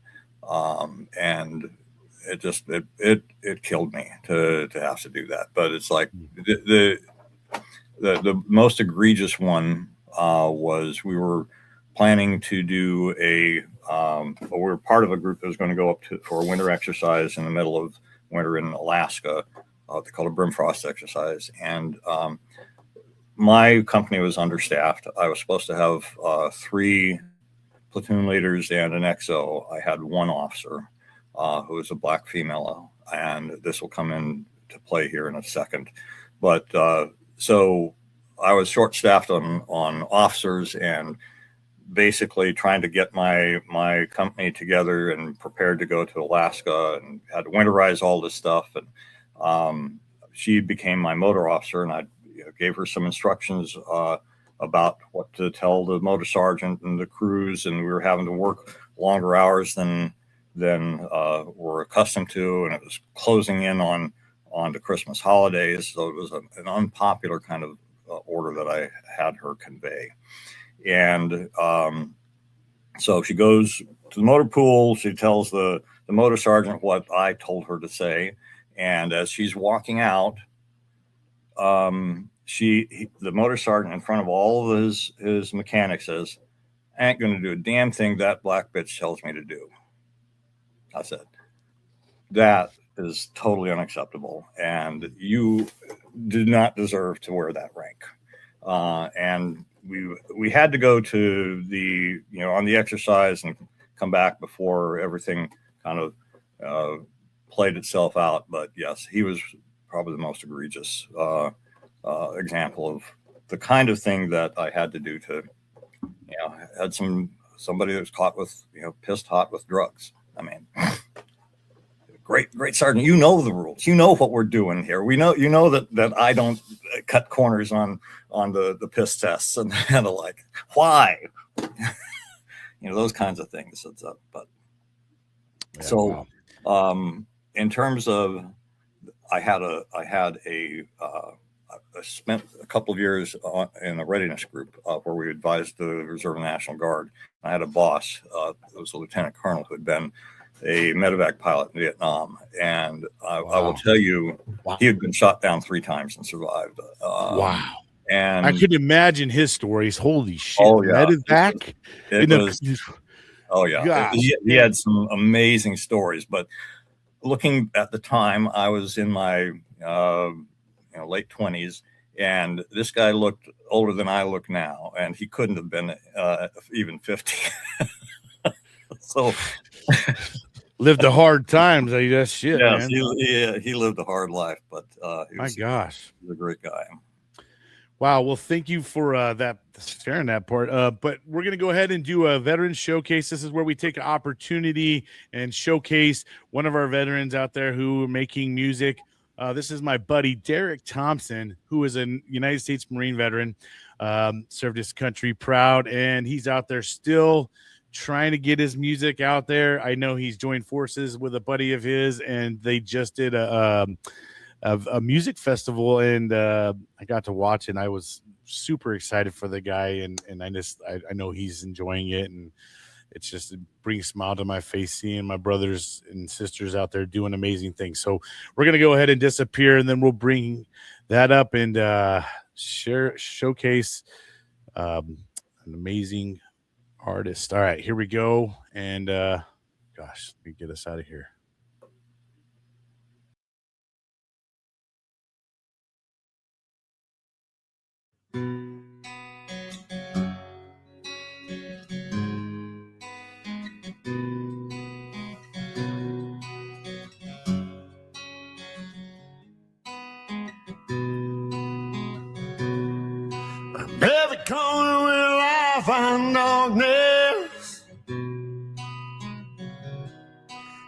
And it killed me to have to do that. But it's like the most egregious one was we were planning to do we were part of a group that was going to go up for a winter exercise in the middle of winter in Alaska. They call it a brimfrost exercise. And my company was understaffed. I was supposed to have 3 platoon leaders and an XO. I had 1 officer who was a black female, and this will come into play here in a second. But so I was short-staffed on officers, and basically trying to get my company together and prepared to go to Alaska, and had to winterize all this stuff. And she became my motor officer, and I gave her some instructions about what to tell the motor sergeant and the crews, and we were having to work longer hours than we're accustomed to, and it was closing in on the Christmas holidays, so it was an unpopular kind of order that I had her convey. And so she goes to the motor pool, she tells the motor sergeant what I told her to say, and as she's walking out, the motor sergeant in front of all of his mechanics says, "I ain't going to do a damn thing that black bitch tells me to do." I said, "That is totally unacceptable, and you do not deserve to wear that rank." And we had to go to the, on the exercise and come back before everything kind of played itself out. But yes, he was probably the most egregious example of the kind of thing that I had to do to, had somebody that was caught with, pissed hot with drugs. I mean, great sergeant, you know the rules, you know what we're doing here. We know, that I don't cut corners on the piss tests and the like. Why? Those kinds of things. But yeah, so, wow. In terms of, I spent a couple of years in a readiness group where we advised the Reserve and National Guard. I had a boss, it was a lieutenant colonel who had been a medevac pilot in Vietnam. And I will tell you, he had been shot down 3 times and survived. Wow. And I could imagine his stories. Holy shit. Oh, yeah. Medevac? Oh, yeah. He had some amazing stories. But looking at the time, I was in my late 20s, and this guy looked older than I look now, and he couldn't have been even 50. So lived a hard times. I guess shit. Yes, man. He lived a hard life, but my gosh, he was a great guy. Wow. Well, thank you for sharing that part. But we're going to go ahead and do a veteran showcase. This is where we take an opportunity and showcase one of our veterans out there who are making music. This is my buddy, Derek Thompson, who is a United States Marine veteran, served his country proud, and he's out there still trying to get his music out there. I know he's joined forces with a buddy of his, and they just did a music festival, and I got to watch, and I was super excited for the guy, and I know he's enjoying it, and it brings a smile to my face seeing my brothers and sisters out there doing amazing things. So we're going to go ahead and disappear, and then we'll bring that up and showcase an amazing artist. All right, here we go. And gosh, let me get us out of here. Every corner will I find darkness, and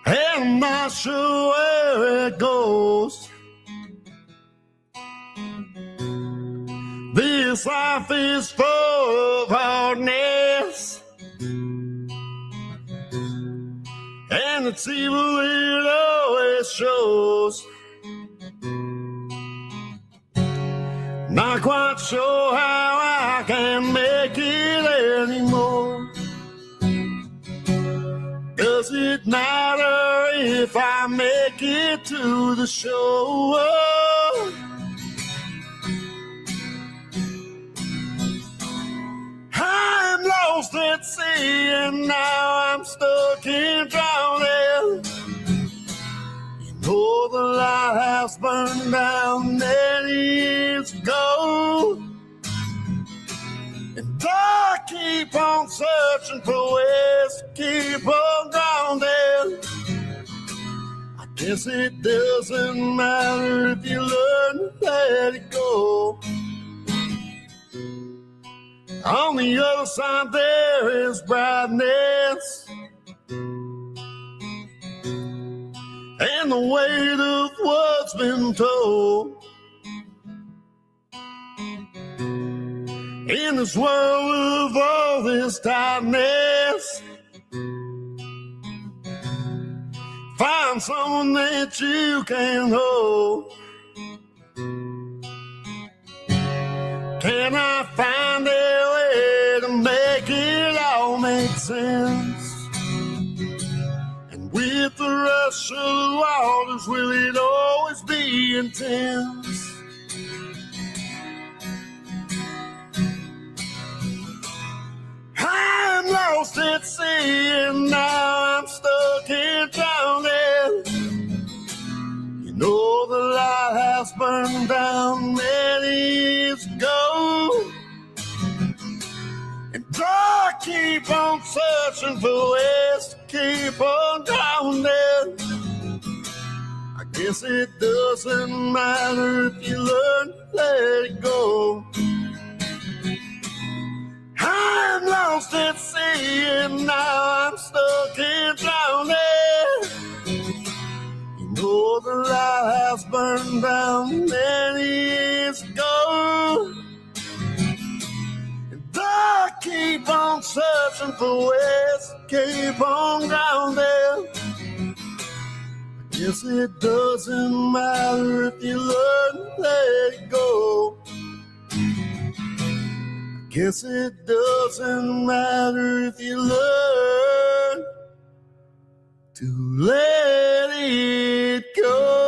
I'm not sure where it goes. This life is full of hardness, and it's evil it always shows. Not quite sure how I can make it anymore, 'cause it matter if I make it to the show. I'm lost at sea and now I'm stuck in drowning. You know the lighthouse burned down many years ago, and I keep on searching for ways to keep on drowning. I guess it doesn't matter if you learn to let it go. On the other side there is brightness, and the weight of what's been told. In this world of all this tightness, find someone that you can hold. Can I find a way to make it all make sense? And with the rush of the waters, will it always be intense? I'm lost at sea and now I'm stuck in drowning. You know the lighthouse burned down many years ago, and I keep on searching for ways to keep on drowning. I guess it doesn't matter if you learn to let it go. I'm lost at sea and now I'm stuck in drowning. You know the lighthouse burned down many years ago, and I keep on searching for ways to keep on drowning. I guess it doesn't matter if you learn to let it go. Guess it doesn't matter if you learn to let it go.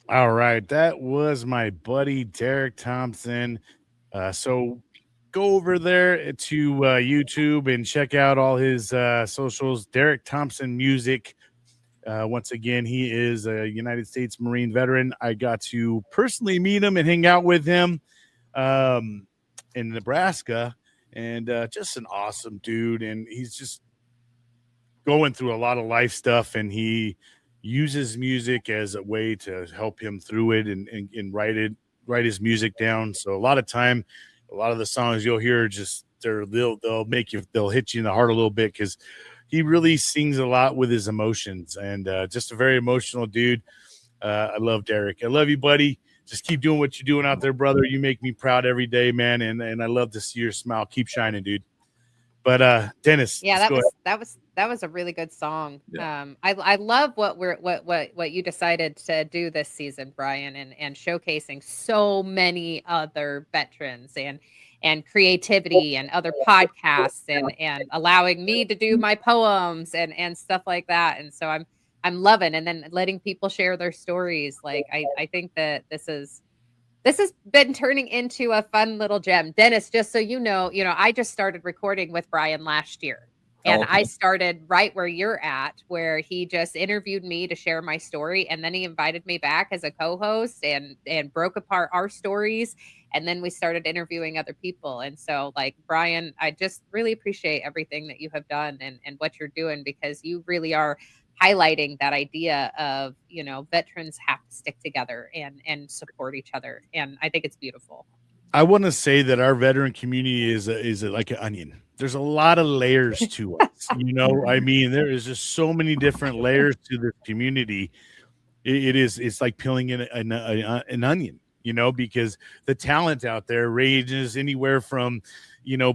All right, that was my buddy Derek Thompson. So go over there to YouTube and check out all his socials. Derek Thompson Music. Once again, he is a United States Marine veteran. I got to personally meet him and hang out with him in Nebraska, and just an awesome dude. And he's just going through a lot of life stuff, and he uses music as a way to help him through it and write his music down. So a lot of time, a lot of the songs you'll hear just they'll hit you in the heart a little bit, because he really sings a lot with his emotions, and just a very emotional dude. I love Derek. I love you, buddy. Just keep doing what you're doing out there, brother. You make me proud every day, man. And I love to see your smile. Keep shining, dude. But Dennis, yeah, that was a really good song. Yeah. I love what you decided to do this season, Bryan, and showcasing so many other veterans and creativity and other podcasts and allowing me to do my poems and stuff like that. And so I'm loving, and then letting people share their stories. Like I think that this has been turning into a fun little gem. Dennis, just so you know, I just started recording with Bryan last year. And I started right where you're at, where he just interviewed me to share my story. And then he invited me back as a co-host and broke apart our stories. And then we started interviewing other people. And so, like, Bryan, I just really appreciate everything that you have done and what you're doing, because you really are highlighting that idea of, veterans have to stick together and support each other. And I think it's beautiful. I want to say that our veteran community is like an onion. There's a lot of layers to us. I mean, there is just so many different layers to this community. It's like peeling an onion, because the talent out there ranges anywhere from,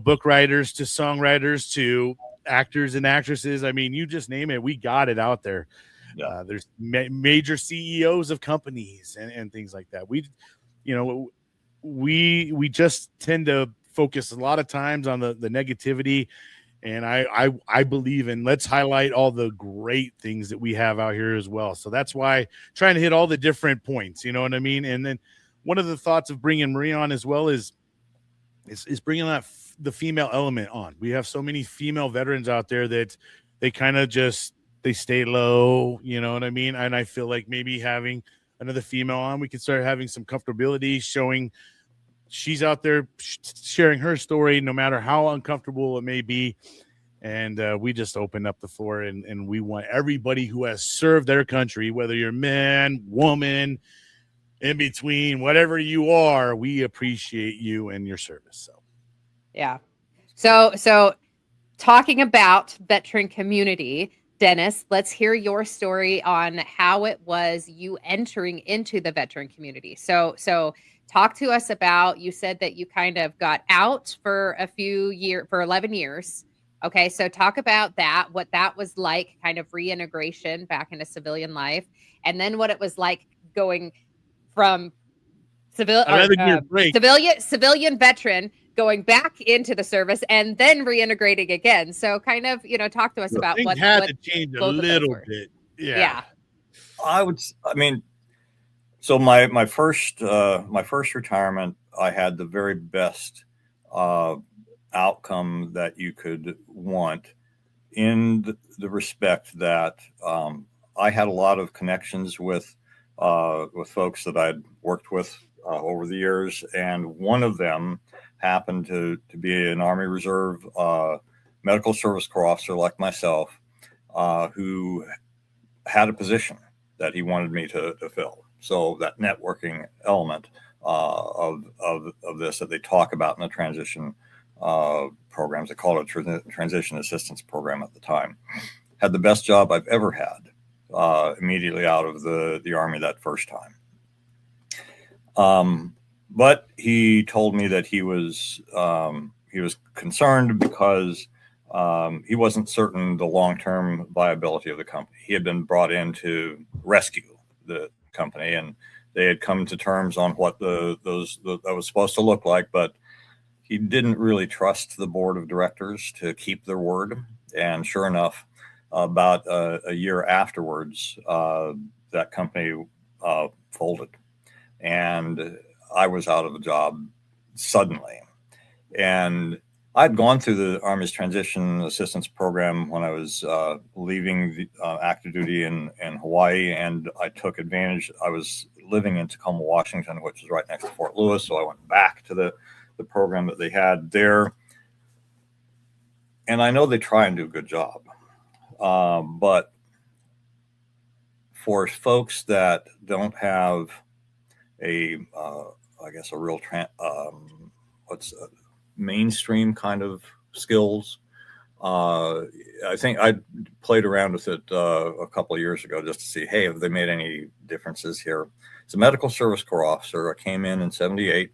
book writers to songwriters to actors and actresses. I mean, you just name it. We got it out there. Yeah. There's major CEOs of companies and things like that. we just tend to focus a lot of times on the negativity. And I believe in, let's highlight all the great things that we have out here as well. So that's why trying to hit all the different points, you know what I mean? And then one of the thoughts of bringing Marie on as well is bringing the female element on. We have so many female veterans out there that they kind of they stay low, you know what I mean? And I feel like maybe having another female on, we can start having some comfortability, showing she's out there sharing her story, no matter how uncomfortable it may be. And we just open up the floor, and we want everybody who has served their country, whether you're man, woman, in between, whatever you are, we appreciate you and your service. So, yeah. So talking about veteran community, Dennis, let's hear your story on how it was you entering into the veteran community. So talk to us about, you said that you kind of got out for for 11 years. Okay. So talk about that, what that was like, kind of reintegration back into civilian life, and then what it was like going from civilian veteran going back into the service and then reintegrating again. So kind of, talk to us about what had to change a little bit. Yeah. So my first retirement, I had the very best outcome that you could want, in the respect that I had a lot of connections with folks that I'd worked with over the years, and one of them happened to be an Army Reserve medical service corps officer like myself, who had a position that he wanted me to fill. So that networking element of this that they talk about in the transition programs, they call it a transition assistance program at the time, had the best job I've ever had immediately out of the Army that first time. But he told me that he was concerned because he wasn't certain the long-term viability of the company. He had been brought in to rescue the company, and they had come to terms on what that was supposed to look like, but he didn't really trust the board of directors to keep their word. And sure enough, about a year afterwards, that company folded, and I was out of a job suddenly. And I'd gone through the Army's transition assistance program when I was leaving the active duty in Hawaii, and I took advantage. I was living in Tacoma, Washington, which is right next to Fort Lewis, so I went back to the program that they had there. And I know they try and do a good job, but for folks that don't have a real mainstream kind of skills, I think I played around with it a couple of years ago just to see, hey, have they made any differences here? As a medical service corps officer, I came in 78,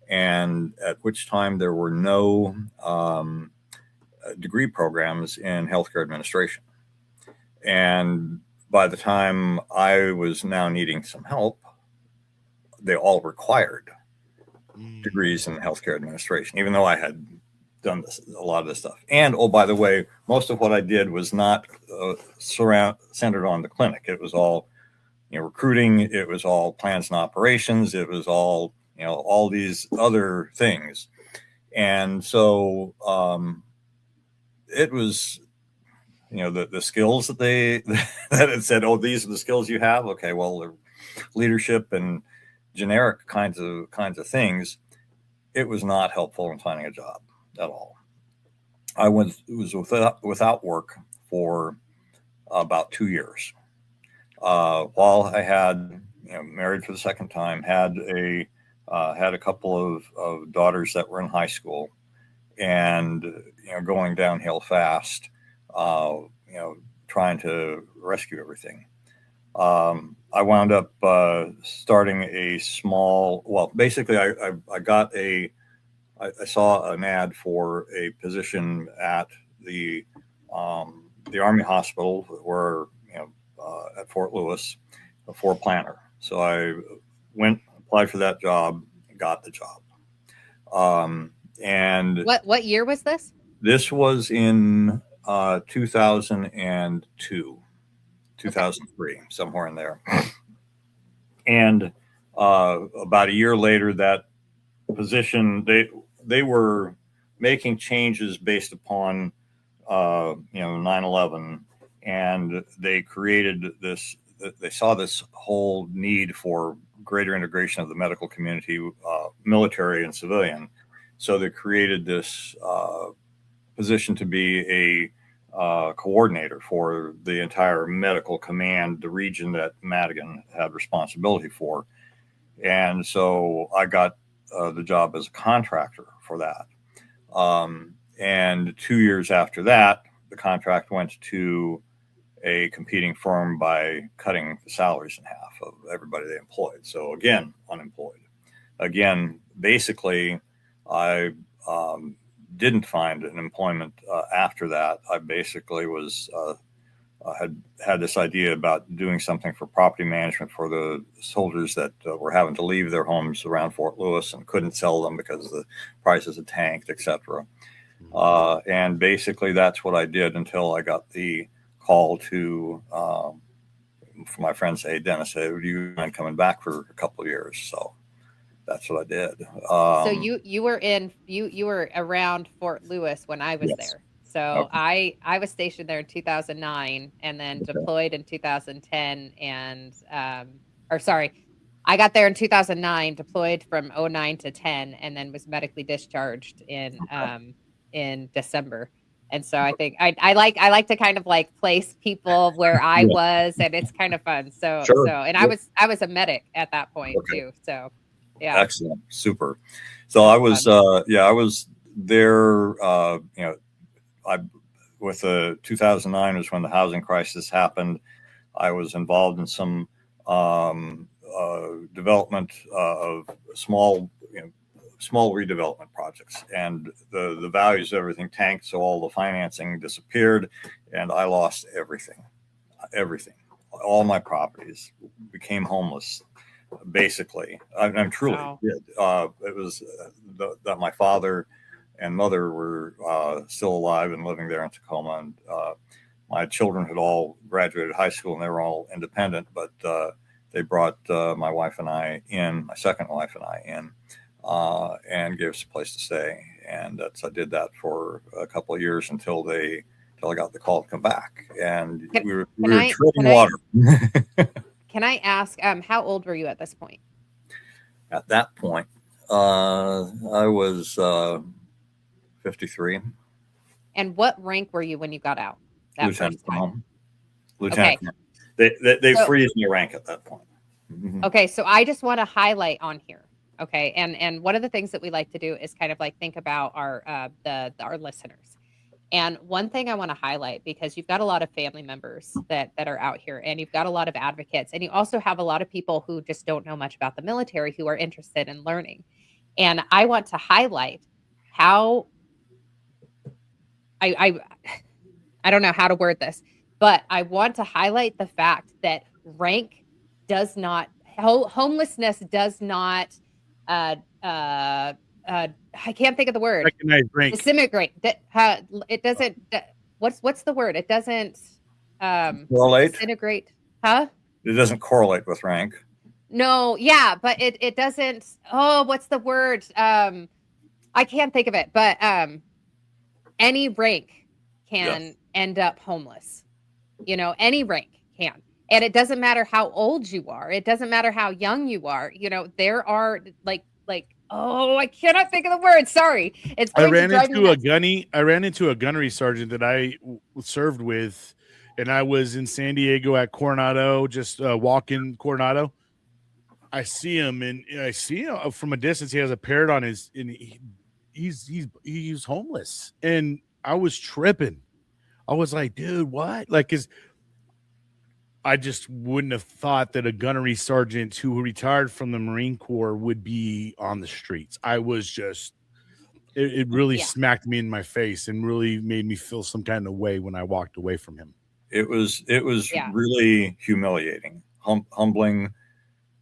and at which time there were no degree programs in healthcare administration. And by the time I was now needing some help, they all required degrees in healthcare administration, even though I had done a lot of this stuff. And, oh, by the way, most of what I did was not centered on the clinic. It was all, recruiting. It was all plans and operations. It was all, all these other things. And so it was, the skills that that it said, oh, these are the skills you have. Okay, well, they're leadership and generic kinds of things. It was not helpful in finding a job at all. I was without work for about 2 years. While I had, married for the second time, had a couple of daughters that were in high school, and going downhill fast, trying to rescue everything. I wound up starting a small. Well, basically, I saw an ad for a position at the Army Hospital, where at Fort Lewis, for a planner. So I went, applied for that job, got the job. And what year was this? This was in 2002, 2003, somewhere in there. And about a year later, that position, they were making changes based upon 9/11, and they created this. They saw this whole need for greater integration of the medical community, military and civilian. So they created this position to be a coordinator for the entire medical command, the region that Madigan had responsibility for. And so I got the job as a contractor for that. And 2 years after that, the contract went to a competing firm by cutting the salaries in half of everybody they employed. So again, unemployed. Again, basically, I didn't find an employment after that. I basically was had this idea about doing something for property management for the soldiers that were having to leave their homes around Fort Lewis and couldn't sell them because the prices had tanked, etc. And basically that's what I did until I got the call to from my friends, say, Dennis, hey, would you mind coming back for a couple of years? So that's what I did. So you were around Fort Lewis when I was there. So okay. I was stationed there in 2009 and then deployed in 2010 and I got there in 2009, deployed from 09 to 10 and then was medically discharged in December. And so I think I like to kind of like place people where I was, and it's kind of fun. So sure. and I was a medic at that point too. So yeah. Excellent. Super. So I was I was there with the 2009 was when the housing crisis happened. I was involved in some development of small redevelopment projects, and the values of everything tanked, so all the financing disappeared, and I lost everything. All my properties became homeless, basically. I'm truly did. It was that my father and mother were still alive and living there in Tacoma, and my children had all graduated high school and they were all independent, but they brought my wife and I in, my second wife and I in, and gave us a place to stay. And I did that for a couple of years until I got the call to come back. And we were treading water. Can I ask, how old were you at this point? At that point, I was 53. And what rank were you when you got out? Lieutenant. Okay. They freeze me rank at that point. Mm-hmm. Okay, so I just want to highlight on here. Okay, and one of the things that we like to do is kind of like think about our listeners. And one thing I want to highlight, because you've got a lot of family members that are out here, and you've got a lot of advocates, and you also have a lot of people who just don't know much about the military who are interested in learning. And I want to highlight how I don't know how to word this, but I want to highlight the fact that rank does not, homelessness does not, I can't think of the word. Recognize rank. Disintegrate. It doesn't. What's the word? It doesn't correlate. Disintegrate. Huh? It doesn't correlate with rank. No. Yeah, but it doesn't. Oh, what's the word? I can't think of it. But any rank can end up homeless. Any rank can. And it doesn't matter how old you are. It doesn't matter how young you are. There are like, oh, I cannot think of the word. Sorry. I ran into a gunnery sergeant that I served with, and I was in San Diego at Coronado, just walking Coronado. I see him from a distance. He has a parrot on his, and he's homeless. And I was tripping. I was like, dude, what? I just wouldn't have thought that a gunnery sergeant who retired from the Marine Corps would be on the streets. I was just, it really smacked me in my face and really made me feel some kind of way when I walked away from him. It was really humiliating, humbling.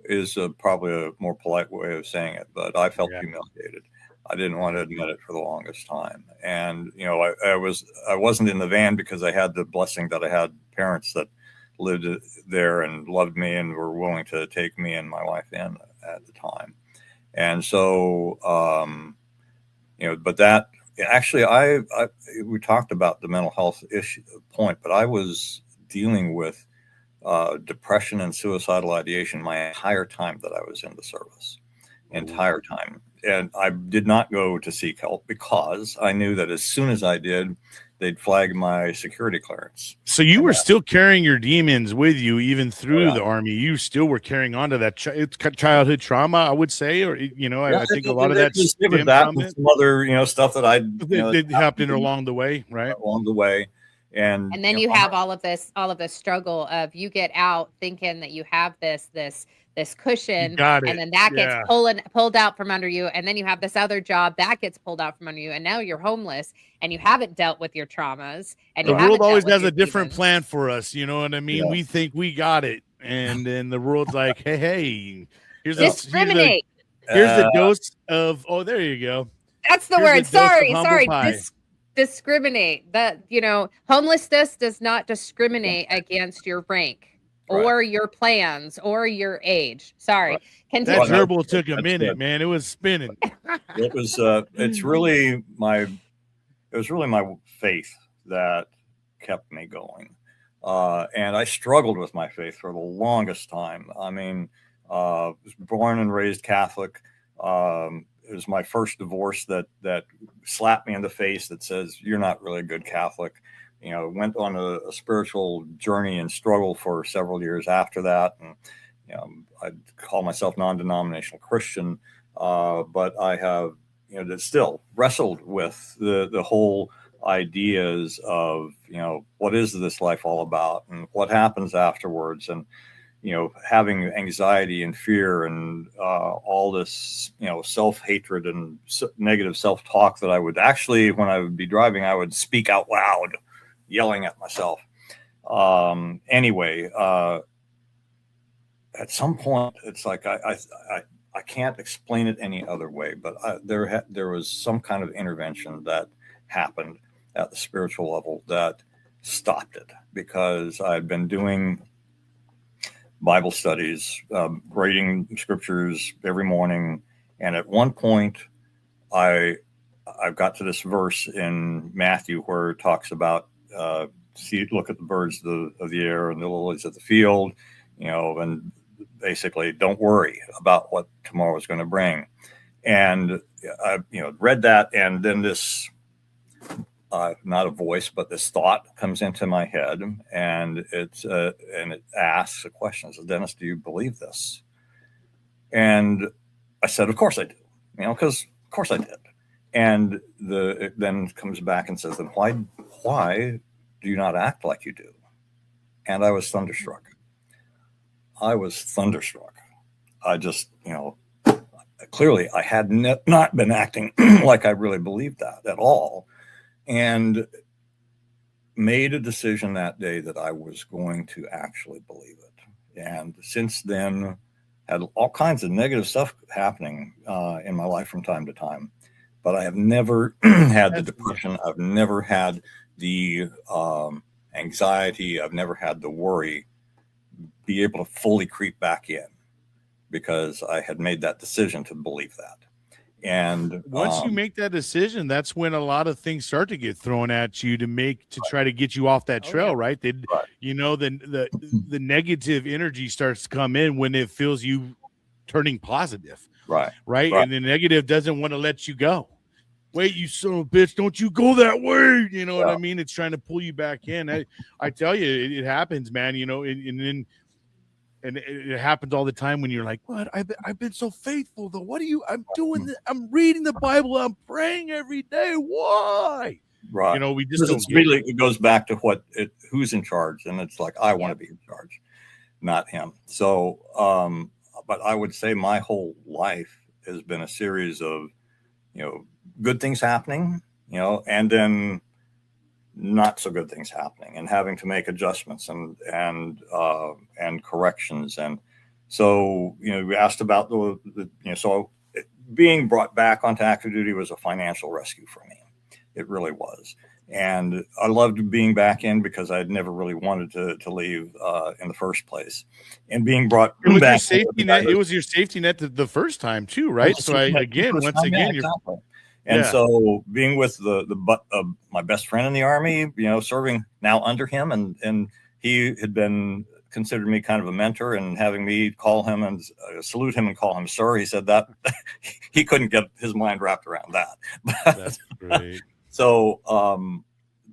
is probably a more polite way of saying it, but I felt humiliated. I didn't want to admit it for the longest time. And, you know, I wasn't in the van because I had the blessing that I had parents that lived there and loved me and were willing to take me and my wife in at the time. And so, you know, but that actually, we talked about the mental health issue point, but I was dealing with depression and suicidal ideation my entire time that I was in the service, entire time. And I did not go to seek help because I knew that as soon as I did, they'd flag my security clearance. So you were still carrying your demons with you even through the Army. You still were carrying on to that childhood trauma, I would say, or, you know, I think a lot of that stemmed from it. Some other, you know, stuff that that happened along the way, right? Along the way. And then you have all of this struggle of you get out thinking that you have this cushion, and then that gets pulled out from under you, and then you have this other job that gets pulled out from under you, and now you're homeless and you haven't dealt with your traumas, and the world always has a different plan for us, you know what I mean? We think we got it, and then the world's like, hey, here's discriminate. Here's the dose of there you go. That's the word. Sorry. Discriminate. That, you know, homelessness does not discriminate against your rank or your plans or your age. Sorry. That gerbil took a minute, man. It was spinning. It was it was really my faith that kept me going. And I struggled with my faith for the longest time. I mean, was born and raised Catholic. It was my first divorce that slapped me in the face that says, you're not really a good Catholic. You know, went on a spiritual journey and struggled for several years after that. And, you know, I'd call myself non-denominational Christian, but I have, you know, still wrestled with the whole ideas of, you know, what is this life all about and what happens afterwards, and, you know, having anxiety and fear and all this, you know, self-hatred and negative self-talk that I would actually, when I would be driving, I would speak out loud, yelling at myself. Anyway, at some point, it's like I can't explain it any other way, but there was some kind of intervention that happened at the spiritual level that stopped it, because I'd been doing Bible studies, reading scriptures every morning. And at one point, I've got to this verse in Matthew where it talks about, look at the birds of the air and the lilies of the field, you know, and basically don't worry about what tomorrow is going to bring. And I, you know, read that, and then this, not a voice, but this thought comes into my head, and it asks a question. It says, Dennis, do you believe this? And I said, of course I do, you know, because of course I did. And it then comes back and says, then why do you not act like you do? And I was thunderstruck. I just, you know, clearly I had not been acting like I really believed that at all. And made a decision that day that I was going to actually believe it. And since then, had all kinds of negative stuff happening in my life from time to time. But I have never had the depression. I've never had the anxiety. I've never had the worry be able to fully creep back in, because I had made that decision to believe that. And once you make that decision, that's when a lot of things start to get thrown at you to try to get you off that trail, right? You know, the negative energy starts to come in when it feels you turning positive, right? And the negative doesn't want to let you go. Wait, you son of a bitch, don't you go that way. You know what I mean? It's trying to pull you back in. I tell you, it happens, man, you know, and it happens all the time when you're like, what? I've been so faithful, though. What are you? I'm doing this. I'm reading the Bible. I'm praying every day. Why? Right. You know, we just it goes back to who's in charge. And it's like, I want to be in charge, not him. So, but I would say my whole life has been a series of, you know, good things happening, you know, and then not so good things happening, and having to make adjustments and corrections. And, So, we asked about so being brought back onto active duty was a financial rescue for me. It really was. And I loved being back in because I'd never really wanted to leave in the first place. And being brought it was back, your safety net. It was your safety net the first time too, right? So exactly. And so being with my best friend in the Army, serving now under him, and he had been considered me kind of a mentor, and having me call him and salute him and call him sir. He said that he couldn't get his mind wrapped around that. That's great. So,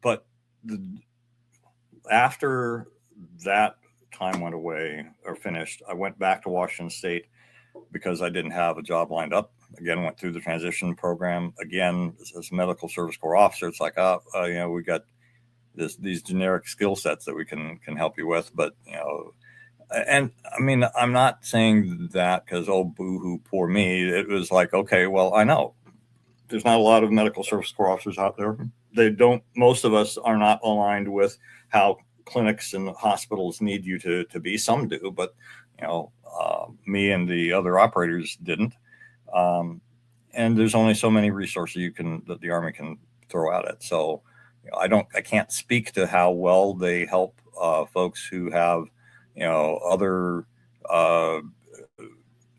but after that time went away or finished, I went back to Washington State because I didn't have a job lined up. Again, went through the transition program. Again, as a medical service corps officer, it's like, we got these generic skill sets that we can help you with. But, and I mean, I'm not saying that because, oh, boo-hoo, poor me. It was like, okay, well, I know there's not a lot of medical service corps officers out there. Most of us are not aligned with how clinics and hospitals need you to be. Some do, but, me and the other operators didn't. And there's only so many resources that the Army can throw at it. So I can't speak to how well they help folks who have, other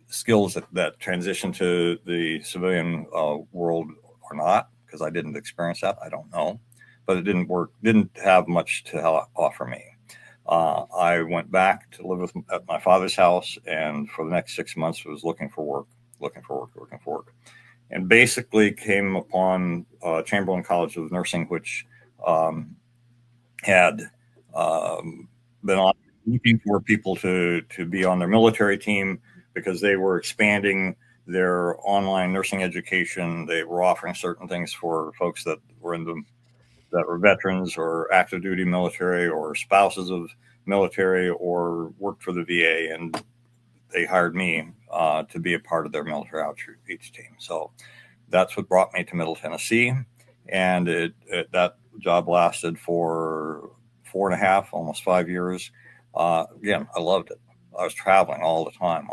skills that transition to the civilian world or not, because I didn't experience that. I don't know, but it didn't have much to offer me. I went back to live at my father's house, and for the next 6 months was looking for work, and basically came upon Chamberlain College of Nursing, which had been looking for people to be on their military team because they were expanding their online nursing education. They were offering certain things for folks that were veterans or active duty military or spouses of military or worked for the VA, and they hired me to be a part of their military outreach team. So that's what brought me to Middle Tennessee, and that job lasted for 4.5, almost 5 years. Again, I loved it. I was traveling all the time.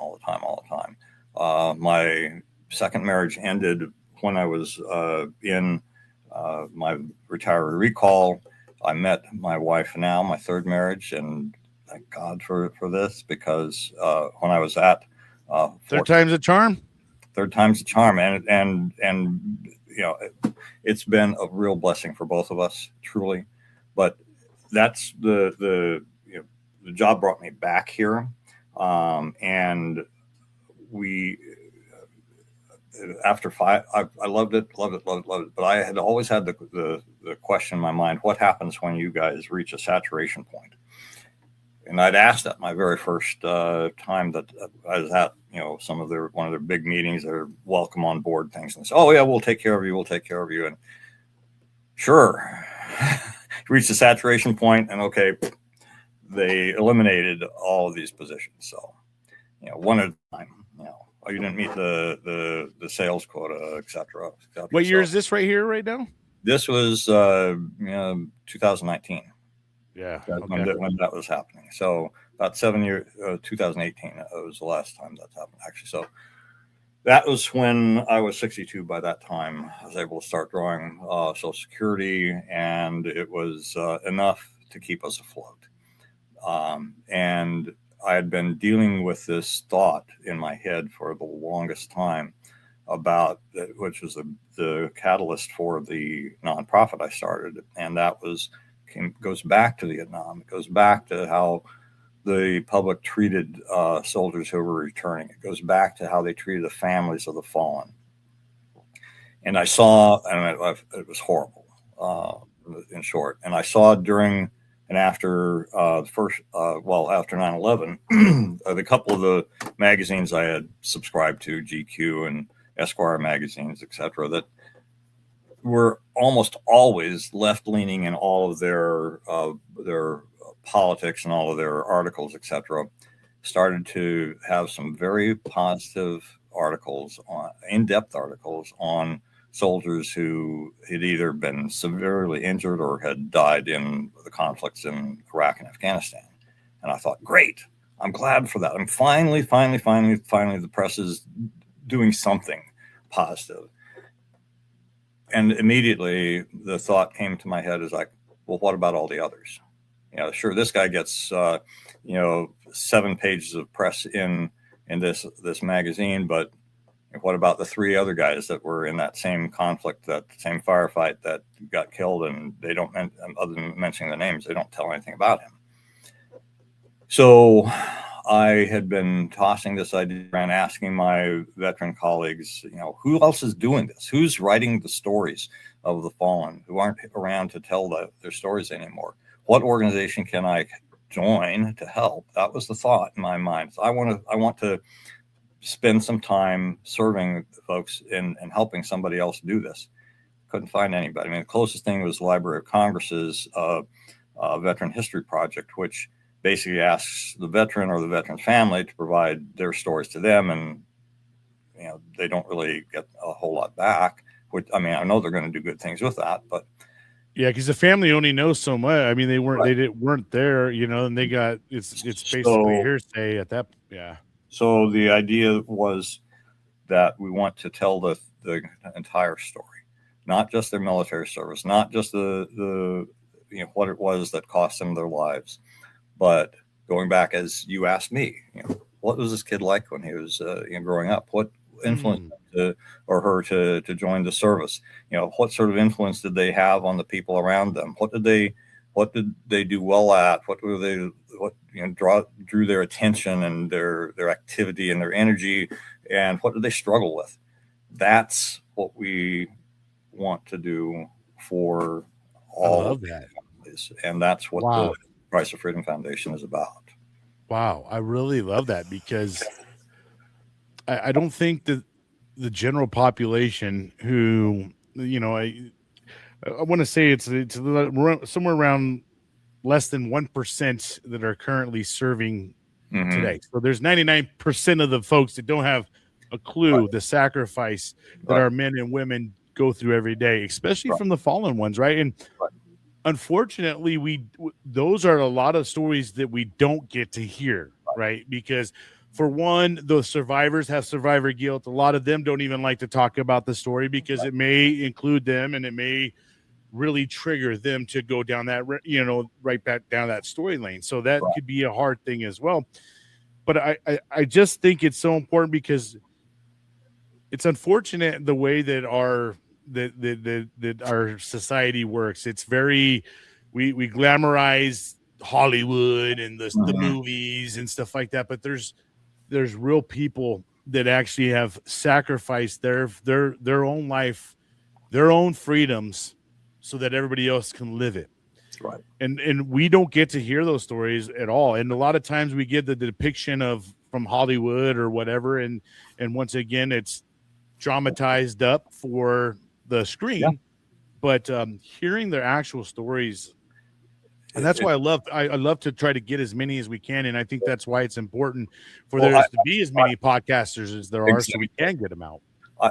My second marriage ended when I was in my retiree recall. I met my wife now, my third marriage, and thank God for this, because when I was at third time's a charm. Third time's a charm, and it's been a real blessing for both of us, truly. But that's the job brought me back here, and we. After 5, I loved it. But I had always had the question in my mind: what happens when you guys reach a saturation point? And I'd asked that my very first time that I was at, one of their big meetings, their welcome on board things, and they said, "Oh yeah, we'll take care of you." And sure, reached the saturation point, and okay, they eliminated all of these positions. So, one at a time. Oh, you didn't meet the sales quota, et cetera. What year is this right here, right now? This was 2019. Yeah, when that was happening. So about 7 years, 2018 was the last time that happened, actually. So that was when I was 62. By that time, I was able to start drawing Social Security, and it was enough to keep us afloat. And I had been dealing with this thought in my head for the longest time about, which was the catalyst for the nonprofit I started. And that goes back to Vietnam. It goes back to how the public treated soldiers who were returning. It goes back to how they treated the families of the fallen. And I saw, and it was horrible, in short. And I saw during and after after 9/11, a couple of the magazines I had subscribed to, GQ and Esquire magazines, etc., that were almost always left-leaning in all of their politics and all of their articles, etc., started to have some very positive articles, in-depth articles on soldiers who had either been severely injured or had died in the conflicts in Iraq and Afghanistan. And I thought, great, I'm glad for that. I'm finally, the press is doing something positive. And immediately the thought came to my head is like, well, what about all the others? Sure, this guy gets, 7 pages of press in this magazine, but what about the 3 other guys that were in that same conflict, that same firefight that got killed, and they don't, other than mentioning the names, they don't tell anything about him. So I had been tossing this idea around, asking my veteran colleagues, who else is doing this? Who's writing the stories of the fallen who aren't around to tell their stories anymore? What organization can I join to help? That was the thought in my mind. So I want to spend some time serving folks and helping somebody else do this. Couldn't find anybody. I mean, the closest thing was the Library of Congress's Veteran History Project, which basically asks the veteran or the veteran's family to provide their stories to them, and they don't really get a whole lot back. Which, I mean, I know they're going to do good things with that, but yeah, because the family only knows so much. I mean, they weren't there, and they got it's basically hearsay at that. Yeah. So the idea was that we want to tell the entire story, not just their military service, not just the what it was that cost them their lives, but going back, as you asked me, what was this kid like when he was growing up? What influenced him or her to join the service? What sort of influence did they have on the people around them? What did they do well at? What drew their attention and their activity and their energy, and what did they struggle with? That's what we want to do for all of that, and that's what the Price of Freedom Foundation is about. Wow, I really love that, because I don't think that the general population who, I want to say it's somewhere around less than 1% that are currently serving today. So there's 99% of the folks that don't have a clue the sacrifice that our men and women go through every day, especially from the fallen ones, right? And unfortunately, those are a lot of stories that we don't get to hear, right? Because for one, the survivors have survivor guilt. A lot of them don't even like to talk about the story because it may include them, and it may really trigger them to go down that, right back down that story lane. So that could be a hard thing as well. But I just think it's so important, because it's unfortunate the way that our society works. It's very, we glamorize Hollywood and the movies and stuff like that, but there's real people that actually have sacrificed their own life, their own freedoms, so that everybody else can live it. Right. And we don't get to hear those stories at all. And a lot of times we get the depiction from Hollywood or whatever, and once again it's dramatized up for the screen, but hearing their actual stories, and that's why I love to try to get as many as we can, and I think that's why it's important for there to be as many podcasters as there are, so we can get them out.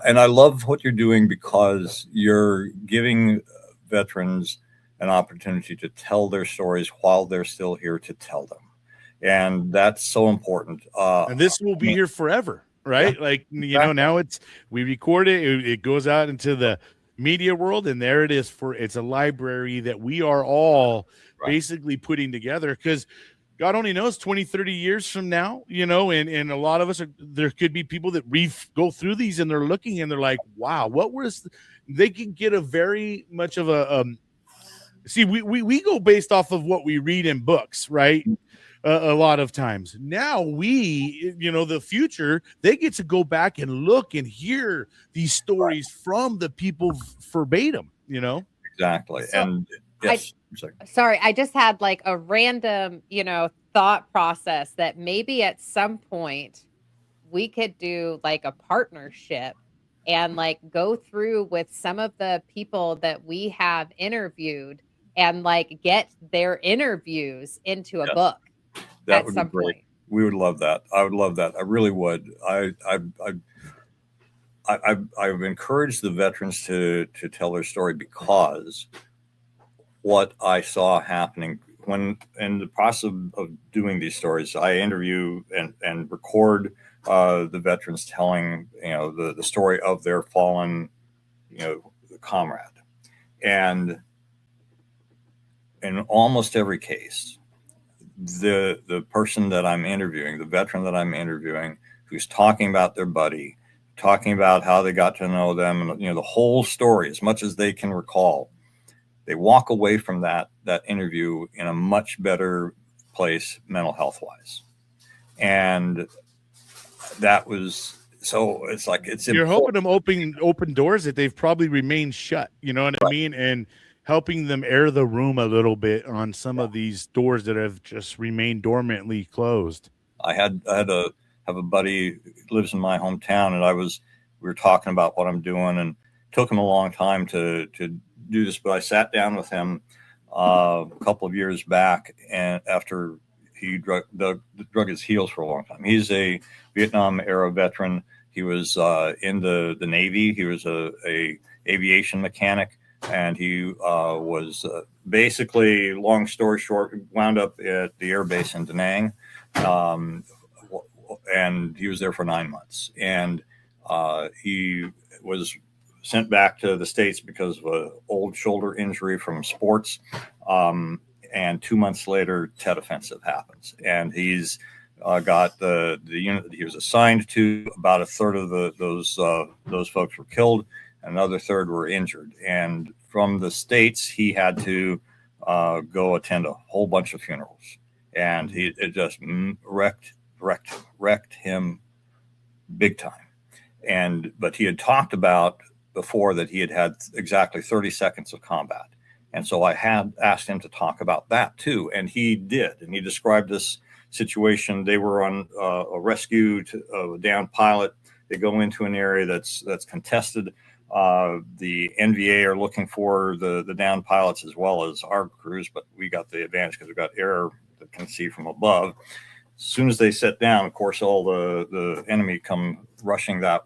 And I love what you're doing, because you're giving veterans an opportunity to tell their stories while they're still here to tell them, and that's so important. And this will be here forever, right? Like, now we record it goes out into the media world, and there it is. It's a library that we are all basically putting together, because God only knows 20, 30 years from now, and a lot of us there could be people that go through these and they're looking and they're like, wow, they can get a very much of a, see, we go based off of what we read in books, right? A lot of times now the future, they get to go back and look and hear these stories from the people verbatim, Exactly. So, and yes, sorry, I just had like a random, thought process that maybe at some point we could do like a partnership and like go through with some of the people that we have interviewed and like get their interviews into a book. That would be great. Point. We would love that. I would love that. I really would. I've encouraged the veterans to tell their story, because what I saw happening when in the process of doing these stories, I interview and record the veterans telling, the story of their fallen, comrade. And in almost every case, the person that I'm interviewing, the veteran that I'm interviewing, who's talking about their buddy, talking about how they got to know them, and the whole story as much as they can recall, they walk away from that interview in a much better place mental health wise. And that was, so it's like, you're hoping them open doors that they've probably remained shut, you know what I mean? And helping them air the room a little bit on some of these doors that have just remained dormantly closed. I had a buddy who lives in my hometown, and we were talking about what I'm doing, and it took him a long time to do this, but I sat down with him a couple of years back, and after he drug his heels for a long time. He's a Vietnam era veteran. He was in the Navy. He was a aviation mechanic, and he was basically, long story short, wound up at the air base in Da Nang, and he was there for 9 months. And he was sent back to the States because of an old shoulder injury from sports. And 2 months later, Tet Offensive happens, and he's got the unit that he was assigned to. About a third of those folks were killed, and another third were injured. And from the States, he had to go attend a whole bunch of funerals, and it just wrecked him big time. But he had talked about before that he had exactly 30 seconds of combat. And so I had asked him to talk about that too. And he did. And he described this situation. They were on a rescue of a downed pilot. They go into an area that's contested. The NVA are looking for the downed pilots as well as our crews, but we got the advantage because we got air that can see from above. As soon as they sit down, of course, all the enemy come rushing that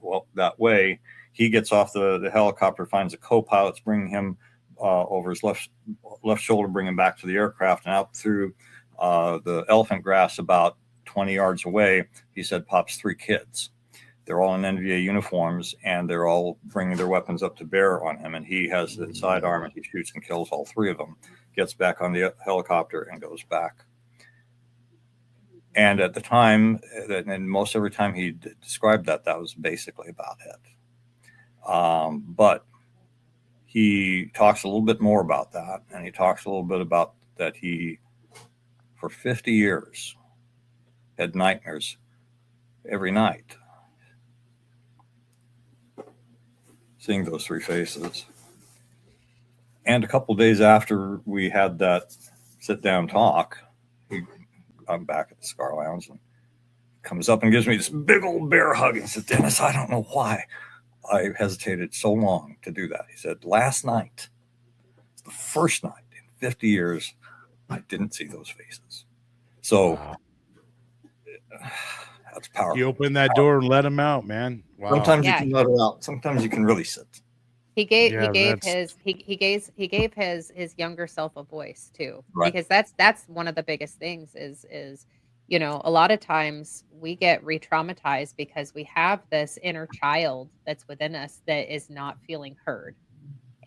way. He gets off the helicopter, finds the co-pilots, bringing him over his left shoulder, bring him back to the aircraft, and out through the elephant grass about 20 yards away, he said, pops 3 kids. They're all in NVA uniforms, and they're all bringing their weapons up to bear on him. And he has the sidearm, and he shoots and kills all 3 of them, gets back on the helicopter, and goes back. And at the time, and most every time he described that was basically about it. But he talks a little bit more about that, and he talks a little bit about that he, for 50 years, had nightmares every night, seeing those 3 faces. And a couple of days after we had that sit-down talk, I'm back at the Cigar Lounge, and comes up and gives me this big old bear hug, and said, Dennis, I don't know why I hesitated so long to do that. He said, last night, it's the first night in 50 years I didn't see those faces. So that's powerful. You open that door and let them out, man. Wow. Sometimes you can let them out. Sometimes you can really sit. He gave his younger self a voice too, right. Because that's one of the biggest things is a lot of times we get re-traumatized because we have this inner child that's within us that is not feeling heard,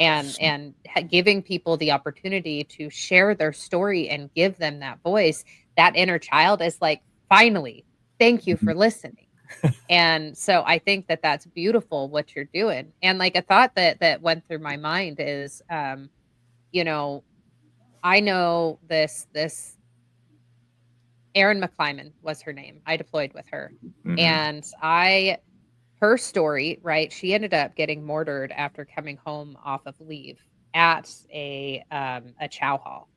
and giving people the opportunity to share their story and give them that voice. That inner child is like, finally, thank you for listening. And so I think that's beautiful what you're doing. And like a thought that went through my mind is, I know this Erin McClyman was her name. I deployed with her. Mm-hmm. And her story, right? She ended up getting mortared after coming home off of leave at a chow hall.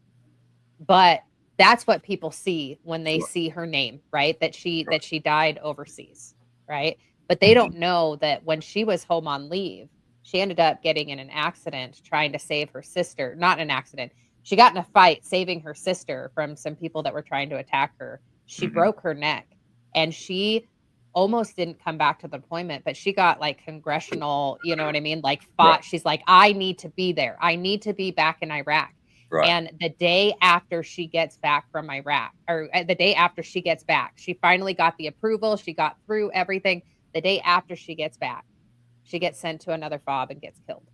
But that's what people see when they see her name, right? That she died overseas, right? But they don't know that when she was home on leave, she ended up getting in an accident trying to save her sister. Not an accident. She got in a fight saving her sister from some people that were trying to attack her. She broke her neck, and she almost didn't come back to the deployment, but she got like congressional, you know what I mean? Like fought. Right. She's like, I need to be there. I need to be back in Iraq. Right. And the day after she gets back from Iraq, or the day after she gets back, she finally got the approval. She got through everything. The day after she gets back, she gets sent to another FOB and gets killed.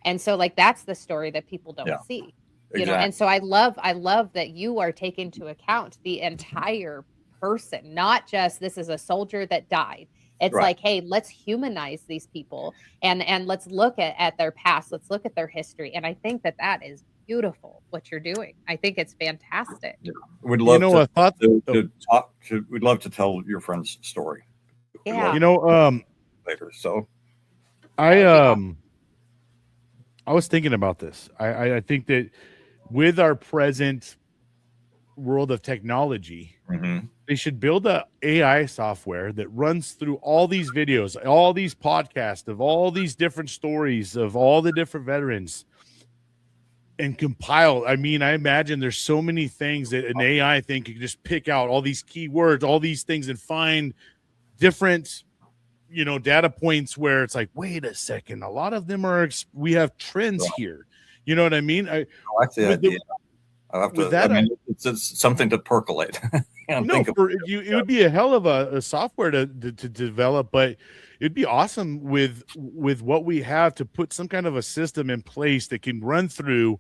And so like, that's the story that people don't see, you know? And so I love that you are taking into account the entire person, not just this is a soldier that died. It's like, hey, let's humanize these people and let's look at their past. Let's look at their history. And I think that is beautiful what you're doing. I think it's fantastic. Yeah. We'd love we'd love to tell your friend's story. Yeah. You know, later. So I was thinking about this. I think that with our present world of technology, they should build a AI software that runs through all these videos, all these podcasts of all these different stories of all the different veterans and compile. I mean, I imagine there's so many things that an AI thing could just pick out all these keywords, all these things, and find different, you know, data points where it's like, wait a second, a lot of them are, we have trends here. You know what I mean? I like the idea. I'll have to, I mean, it's something to percolate. It would be a hell of a software to develop, but it'd be awesome with what we have to put some kind of a system in place that can run through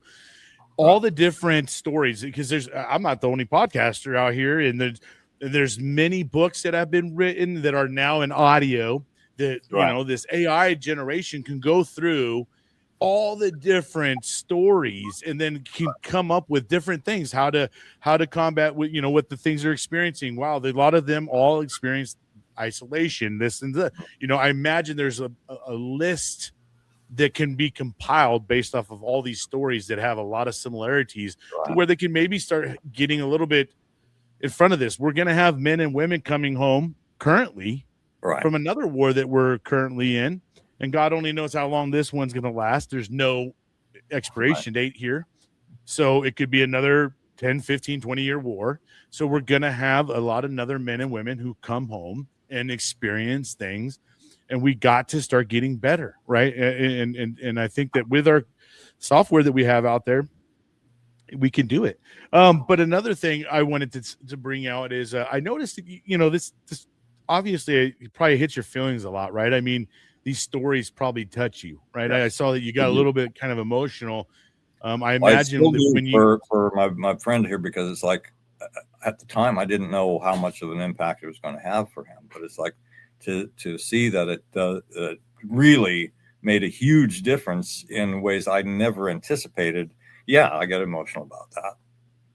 all the different stories, because I'm not the only podcaster out here, and there's many books that have been written that are now in audio that, you know, this AI generation can go through all the different stories and then can come up with different things, how to combat with, you know, what the things they're experiencing. Wow. A lot of them all experience isolation, this and that. You know, I imagine there's a list that can be compiled based off of all these stories that have a lot of similarities to where they can maybe start getting a little bit in front of this. We're going to have men and women coming home currently from another war that we're currently in. And God only knows how long this one's going to last. There's no expiration date here. So it could be another 10, 15, 20-year war. So we're going to have a lot of other men and women who come home and experience things. And we got to start getting better, right? And I think that with our software that we have out there, we can do it. But another thing I wanted to bring out is I noticed that, you know, this obviously it probably hits your feelings a lot, right? I mean, these stories probably touch you, right? I saw that you got a little bit kind of emotional. I imagine when you for my friend here, because it's like at the time I didn't know how much of an impact it was going to have for him, but it's like to see that it really made a huge difference in ways I never anticipated. Yeah, I get emotional about that.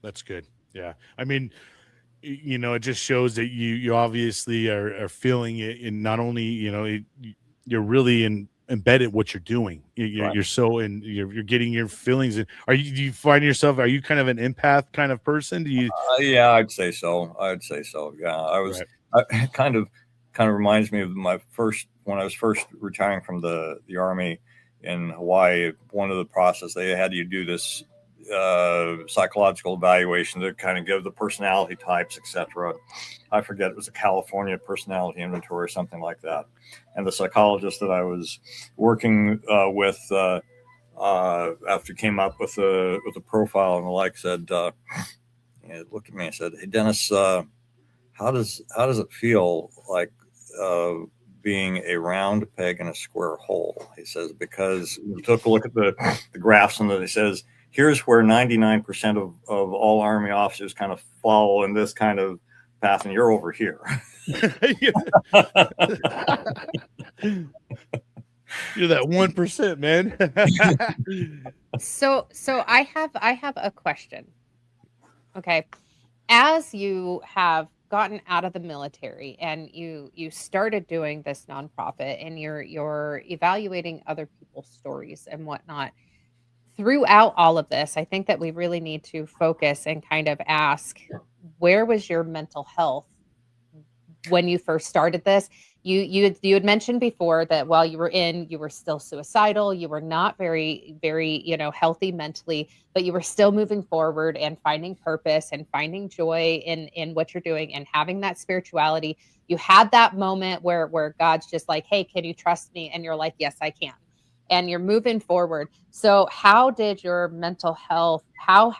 That's good. Yeah, I mean, you know, it just shows that you obviously are feeling it, and not only, you know, you're really embedded what you're doing. You're so you're getting your feelings. And do you find yourself, are you kind of an empath kind of person? Do you? Yeah, I'd say so. Yeah, I was. It kind of reminds me of when I was first retiring from the Army in Hawaii. One of the process they had you do this psychological evaluation to kind of give the personality types, etc. I forget, it was a California personality inventory or something like that. And the psychologist that I was working with after came up with a profile and the like said, looked at me and said, "Hey Dennis, how does it feel like being a round peg in a square hole?" He says, because we took a look at the graphs and it says, here's where 99% of all Army officers kind of follow in this kind of path, and you're over here. You're that 1%, man. So I have a question. Okay. As you have gotten out of the military and you started doing this nonprofit and you're evaluating other people's stories and whatnot, throughout all of this, I think that we really need to focus and kind of ask, where was your mental health when you first started this? You had mentioned before that while you were still suicidal, you were not very, very, you know, healthy mentally, but you were still moving forward and finding purpose and finding joy in what you're doing and having that spirituality. You had that moment where God's just like, hey, can you trust me? And you're like, yes, I can. and you're moving forward. So how did your mental health, how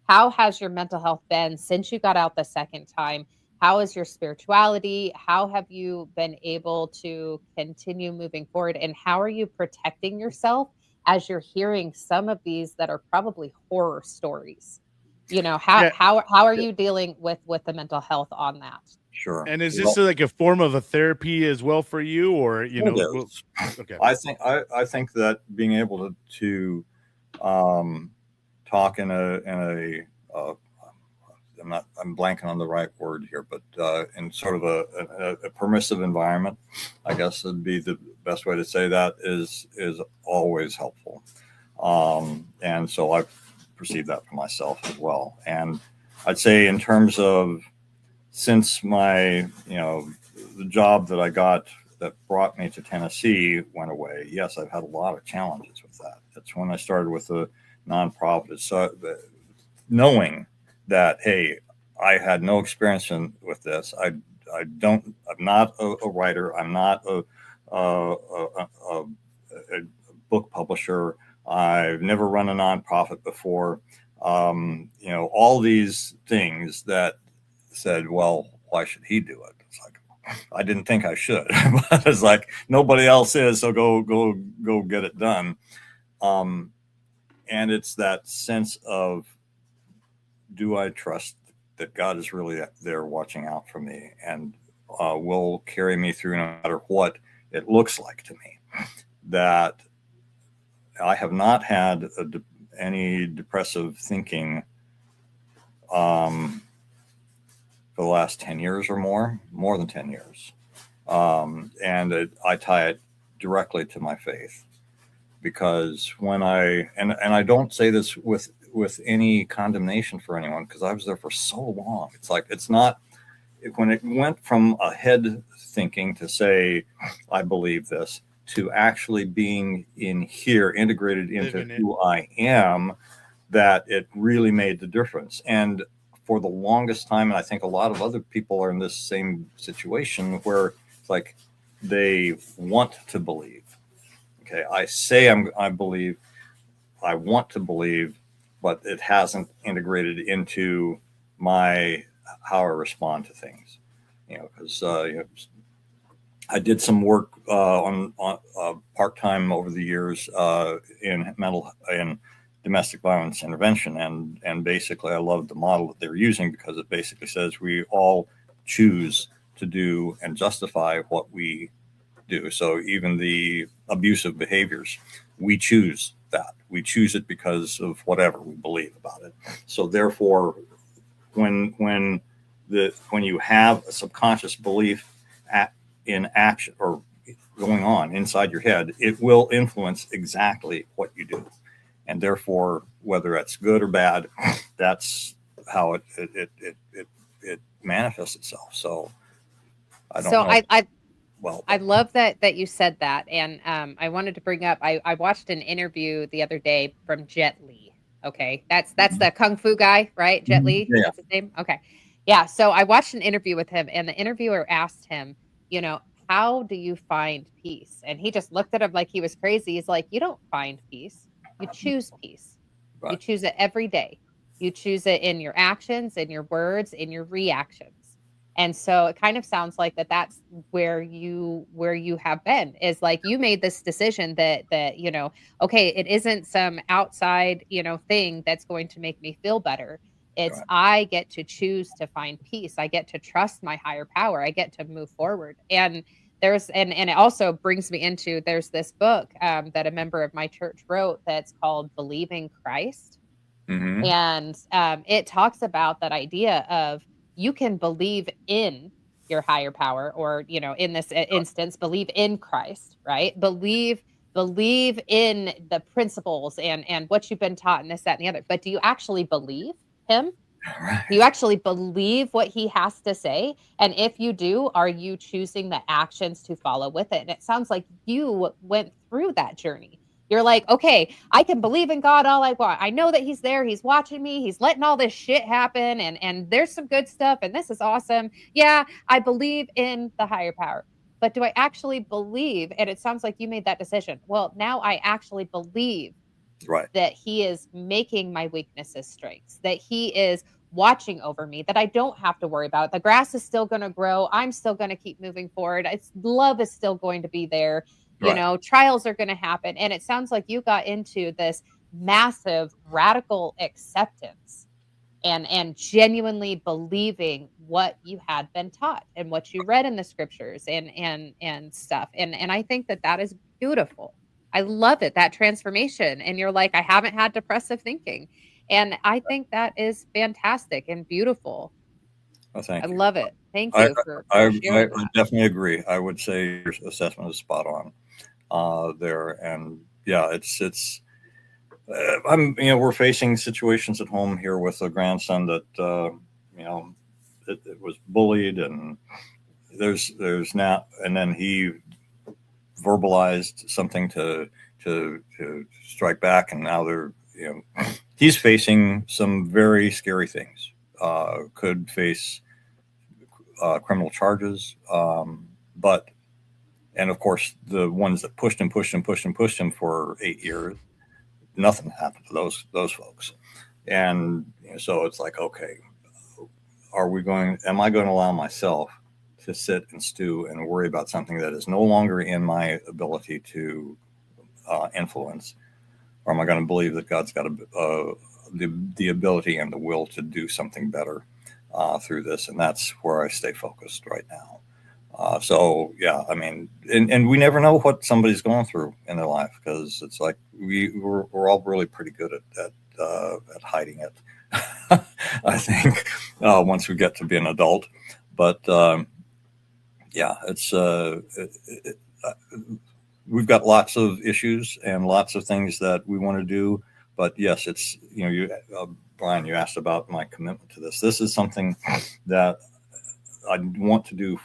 has your mental health been since you got out the second time? How is your spirituality? How have you been able to continue moving forward? And how are you protecting yourself as you're hearing some of these that are probably horror stories? You know, how are you dealing with the mental health on that? Sure. And is this like a form of a therapy as well for you, or okay? I think that being able to talk in a I'm blanking on the right word here, but in sort of a permissive environment, I guess would be the best way to say that, is always helpful. And so I perceive that for myself as well. And I'd say in terms of, since my, the job that I got that brought me to Tennessee went away, yes, I've had a lot of challenges with that. That's when I started with a nonprofit. So knowing that, hey, I had no experience with this. I'm not a writer. I'm not a book publisher. I've never run a nonprofit before. All these things that said, well, why should he do it? It's like, I didn't think I should, but it's like nobody else is, so go get it done. And it's that sense of, do I trust that God is really there watching out for me and will carry me through no matter what it looks like to me? That I have not had any depressive thinking for the last 10 years or more than 10 years. And I tie it directly to my faith, because when and I don't say this with any condemnation for anyone, because I was there for so long. It's like, when it went from a head thinking to say, I believe this, to actually being in here, integrated into who I am, that it really made the difference. And for the longest time, and I think a lot of other people are in this same situation, where it's like they want to believe. Okay, I say I believe, I want to believe, but it hasn't integrated into how I respond to things. Because I did some work on part-time over the years in domestic violence intervention, and basically I love the model that they're using, because it basically says we all choose to do and justify what we do. So even the abusive behaviors, we choose that. We choose it because of whatever we believe about it. So therefore, when you have a subconscious belief in action or going on inside your head, it will influence exactly what you do. And therefore, whether that's good or bad, that's how it manifests itself. So I don't know. I love that you said that. And I wanted to bring up, I watched an interview the other day from Jet Li. Okay. That's the Kung Fu guy, right? Jet Li, yeah. That's his name. Okay. Yeah. So I watched an interview with him, and the interviewer asked him, how do you find peace? And he just looked at him like he was crazy. He's like, you don't find peace. You choose peace. Right. You choose it every day. You choose it in your actions, in your words, in your reactions. And so it kind of sounds like that's where you have been, is like you made this decision that okay, it isn't some outside, thing that's going to make me feel better. It's right. I get to choose to find peace. I get to trust my higher power. I get to move forward. And and it also brings me into, there's this book that a member of my church wrote that's called Believing Christ. Mm-hmm. And it talks about that idea of, you can believe in your higher power, or, in this instance, believe in Christ, right? Believe in the principles and what you've been taught and this, that, and the other. But do you actually believe him? Right. Do you actually believe what he has to say? And if you do, are you choosing the actions to follow with it? And it sounds like you went through that journey. You're like, okay, I can believe in God all I want. I know that he's there. He's watching me. He's letting all this shit happen. And there's some good stuff. And this is awesome. Yeah, I believe in the higher power. but do I actually believe? And it sounds like you made that decision. Well, now I actually believe that he is making my weaknesses strengths, that he is watching over me, that I don't have to worry about it. The grass is still going to grow. I'm still going to keep moving forward. Love is still going to be there. You know, trials are going to happen. And it sounds like you got into this massive radical acceptance and genuinely believing what you had been taught and what you read in the scriptures and stuff. And I think that is beautiful. I love it, that transformation. And you're like, I haven't had depressive thinking. And I think that is fantastic and beautiful. Well, thank you. I love it. Thank you for sharing I that. definitely agree. I would say your assessment is spot on there. And yeah, it's we're facing situations at home here with a grandson that, it was bullied, and there's now, and then he verbalized something to strike back. And now he's facing some very scary things, could face criminal charges. And of course, the ones that pushed him for 8 years, nothing happened to those folks. And so it's like, okay, am I going to allow myself to sit and stew and worry about something that is no longer in my ability to influence? Or am I going to believe that God's got the ability and the will to do something better through this? And that's where I stay focused right now. So yeah, I mean, and we never know what somebody's going through in their life, because it's like we're all really pretty good at hiding it. I think once we get to be an adult, but yeah, it's we've got lots of issues and lots of things that we want to do. But yes, it's Bryan, you asked about my commitment to this. This is something that I want to do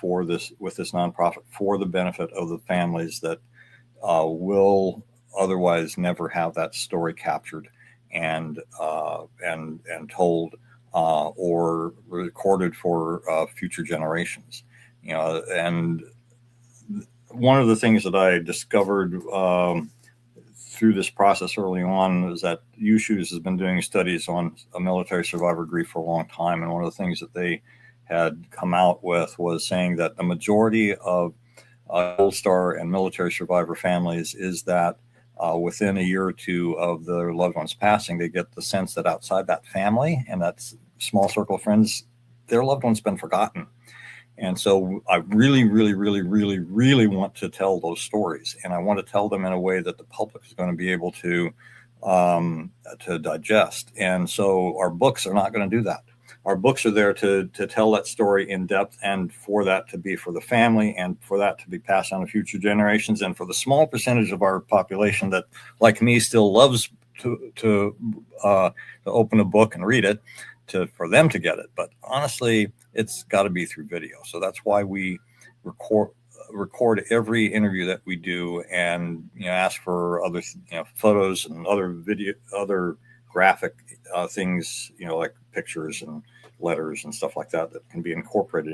with this nonprofit for the benefit of the families that will otherwise never have that story captured and told or recorded for future generations. And one of the things that I discovered through this process early on is that UShoes has been doing studies on a military survivor grief for a long time, and one of the things that they had come out with was saying that the majority of Gold Star and military survivor families is that within a year or two of their loved ones passing, they get the sense that outside that family and that small circle of friends, their loved one's been forgotten. And so I really, really, really, really, really want to tell those stories, and I want to tell them in a way that the public is going to be able to digest. And so our books are not going to do that. Our books are there to tell that story in depth, and for that to be for the family, and for that to be passed on to future generations, and for the small percentage of our population that, like me, still loves to open a book and read it, for them to get it. But honestly, it's got to be through video. So that's why we record every interview that we do, and ask for other photos and other graphic things, like pictures and letters and stuff like that can be incorporated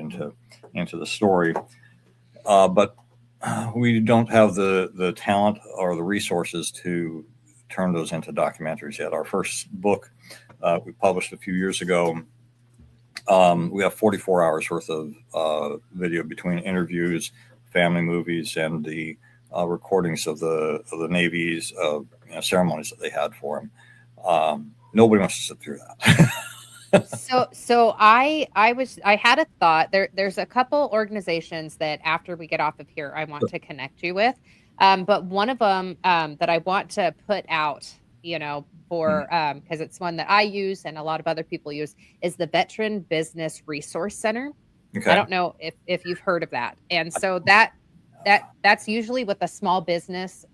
into the story. But we don't have the talent or the resources to turn those into documentaries yet. Our first book we published a few years ago. We have 44 hours worth of video between interviews, family movies, and the recordings of the Navy's ceremonies that they had for him. Nobody wants to sit through that. So I had a thought. There's a couple organizations that after we get off of here, I want to connect you with. But one of them that I want to put out, for because it's one that I use and a lot of other people use, is the Veteran Business Resource Center. Okay. I don't know if you've heard of that. And so that's usually with the small business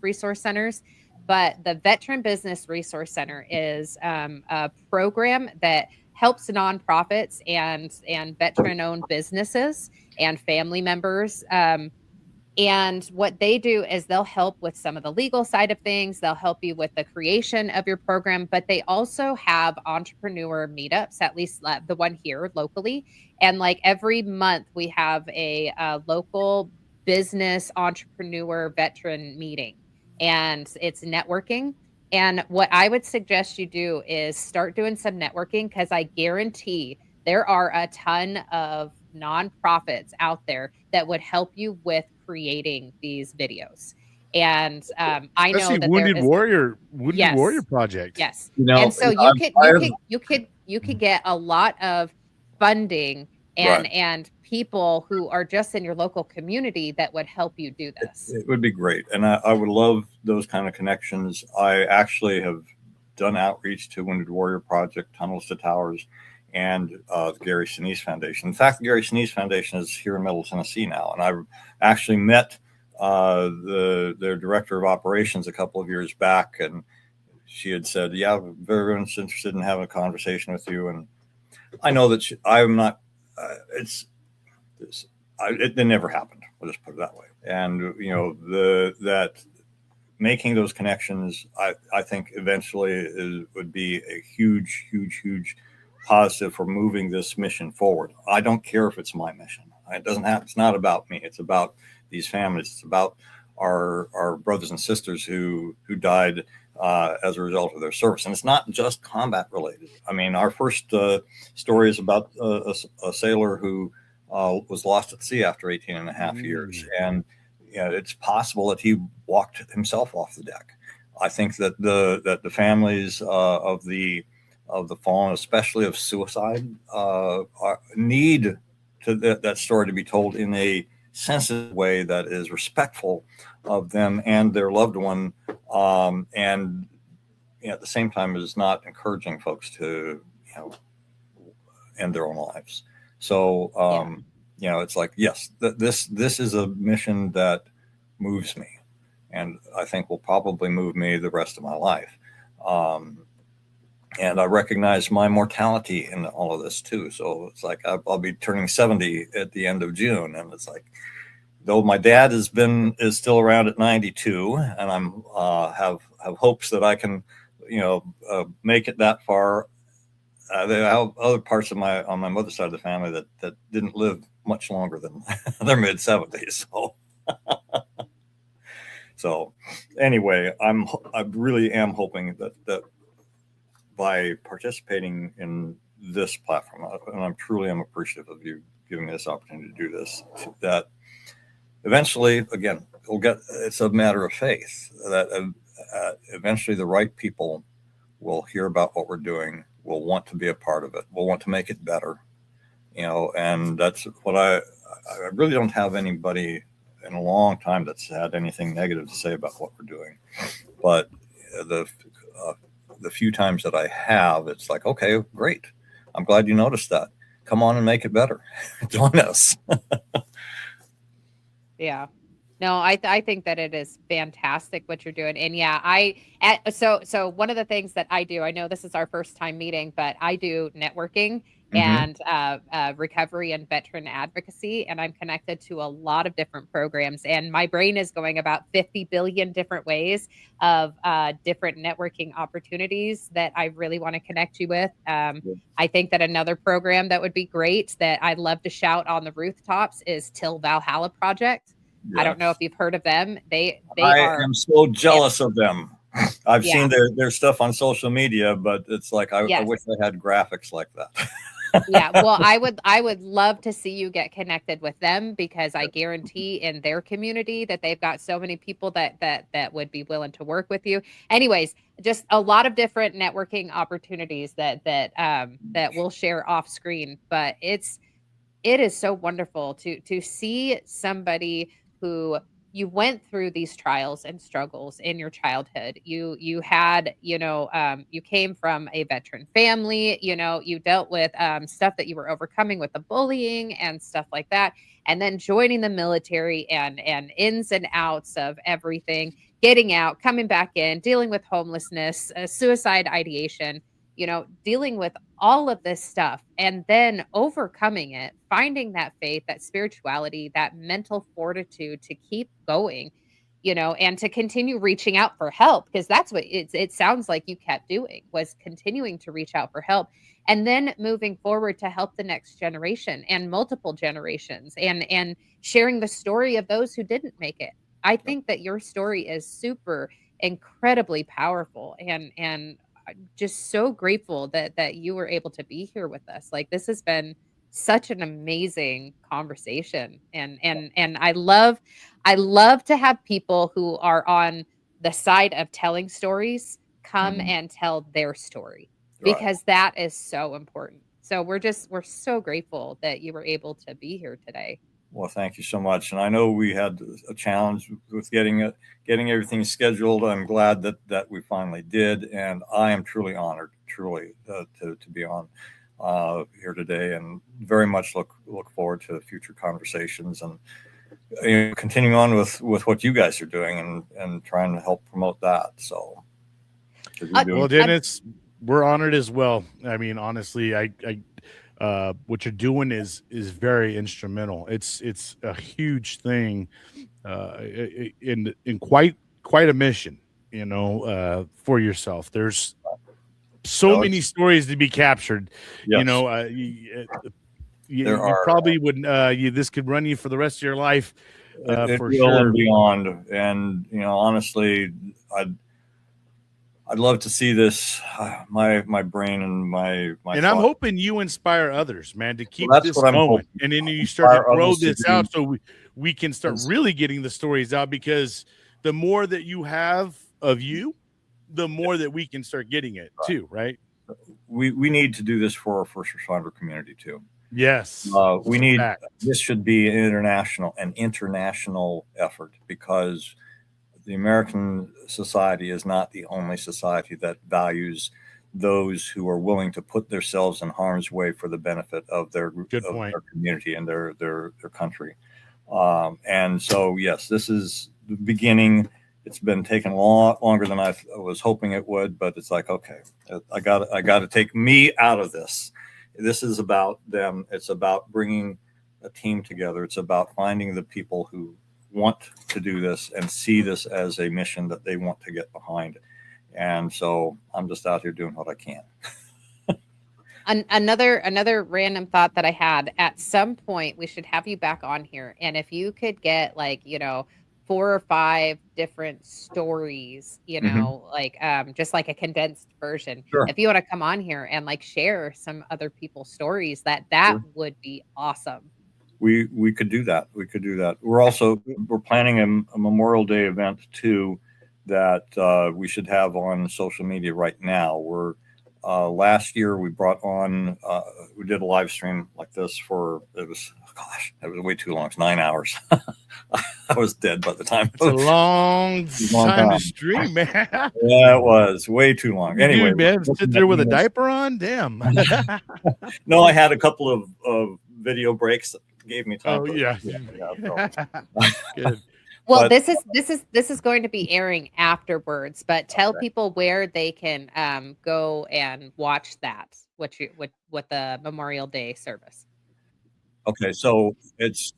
resource centers. But the Veteran Business Resource Center is a program that helps nonprofits and veteran-owned businesses and family members And what they do is they'll help with some of the legal side of things. They'll help you with the creation of your program, but they also have entrepreneur meetups, at least the one here locally. And like every month, we have a local business entrepreneur veteran meeting, and it's networking. And what I would suggest you do is start doing some networking, because I guarantee there are a ton of nonprofits out there that would help you with creating these videos. And I know that Wounded there is Warrior yes, Project. yes. You know, And so you could get a lot of funding Right. and people who are just in your local community that would help you do this. It would be great. And I would love those kind of connections. I actually have done outreach to Wounded Warrior Project, Tunnels to Towers, and the Gary Sinise Foundation. In fact, the Gary Sinise Foundation is here in Middle Tennessee now. And I actually met their director of operations a couple of years back. And she had said, yeah, very much interested in having a conversation with you. And I know that I'm not, it never happened. We'll just put it that way. And, you know, that making those connections, I think eventually would be a huge, huge, huge positive for moving this mission forward. I don't care if it's my mission. It's not about me. It's about these families. It's about our brothers and sisters who died as a result of their service. And it's not just combat related. I mean, our first story is about a sailor who was lost at sea after 18 and a half years. And it's possible that he walked himself off the deck. I think that the families of the fallen, especially of suicide, need that story to be told in a sensitive way that is respectful of them and their loved one, and at the same time is not encouraging folks to end their own lives. So it's like, yes, this is a mission that moves me, and I think will probably move me the rest of my life. And I recognize my mortality in all of this too. So it's like I'll be turning 70 at the end of June, and it's like, though my dad is still around at 92, and I'm have hopes that I can make it that far. There are other parts on my mother's side of the family that didn't live much longer than their mid 70s. So anyway, I really am hoping that by participating in this platform, and I'm truly appreciative of you giving me this opportunity to do this, that eventually, again, it's a matter of faith that eventually the right people will hear about what we're doing, will want to be a part of it, will want to make it better, and that's what I really don't have anybody in a long time that's had anything negative to say about what we're doing. But the few times that I have, it's like, okay, great. I'm glad you noticed that. Come on and make it better. Join us. Yeah. No, I think that it is fantastic what you're doing. And so one of the things that I do, I know this is our first time meeting, but I do networking and recovery and veteran advocacy, and I'm connected to a lot of different programs, and my brain is going about 50 billion different ways of different networking opportunities that I really want to connect you with. I think that another program that would be great that I'd love to shout on the rooftops is Till Valhalla Project. Yeah. I don't know if you've heard of them. I am so jealous of them. I've seen their stuff on social media, but it's like I wish I had graphics like that. Yeah, well, I would love to see you get connected with them, because I guarantee in their community that they've got so many people that would be willing to work with you. Anyways, just a lot of different networking opportunities that we'll share off screen. But it is so wonderful to see somebody who you went through these trials and struggles in your childhood. You had, you came from a veteran family, you dealt with stuff that you were overcoming with the bullying and stuff like that. And then joining the military and ins and outs of everything, getting out, coming back in, dealing with homelessness, suicide ideation, dealing with all of this stuff, and then overcoming it, finding that faith, that spirituality, that mental fortitude to keep going, and to continue reaching out for help, because that's what it sounds like you kept doing, was continuing to reach out for help, and then moving forward to help the next generation and multiple generations, and sharing the story of those who didn't make it. I think that your story is super incredibly powerful, and just so grateful that you were able to be here with us. Like, this has been such an amazing conversation, and I love to have people who are on the side of telling stories come and tell their story, because that is so important. So we're so grateful that you were able to be here today. Well, thank you so much. And I know we had a challenge with getting everything scheduled. I'm glad that we finally did, and I am truly honored, to be on here today, and very much look forward to future conversations and continuing on with what you guys are doing and trying to help promote that. So, well, Dennis, we're honored as well. I mean, honestly, I what you're doing is very instrumental. It's a huge thing, in quite a mission, for yourself. There's so many stories to be captured. Yes. You probably would. This could run you for the rest of your life, for sure, and beyond. And honestly, I'd love to see this. My brain and my and I'm hoping you inspire others, man, to keep that's this what I'm going, hoping. and then you start to grow others to this do- out, so we can start really getting the stories out. Because the more that you have of you, the more that we can start getting it too, right? We need to do this for our first responder community too. Yes, we need. This should be an international effort, because the American society is not the only society that values those who are willing to put themselves in harm's way for the benefit of their community and their country. And so, yes, this is the beginning. It's been taking a lot longer than I was hoping it would, but it's like, okay, I got to take me out of this. This is about them. It's about bringing a team together. It's about finding the people who want to do this and see this as a mission that they want to get behind. And so I'm just out here doing what I can. Another random thought that I had: at some point we should have you back on here, and if you could get 4 or 5 different stories, just like a condensed version. Sure. If you want to come on here and share some other people's stories, that Sure. would be awesome. We could do that. We're planning a Memorial Day event too, that we should have on social media right now. We're last year we brought on we did a live stream like this it was way too long. It's 9 hours. I was dead by the time. It's a long time to stream, man. Yeah, it was way too long. Anyway, man, sit there with a diaper on. Damn. No, I had a couple of video breaks that gave me time. Oh, yeah. Good. Well, this is going to be airing afterwards, but tell people where they can go and watch that. What the Memorial Day service. Okay, so it's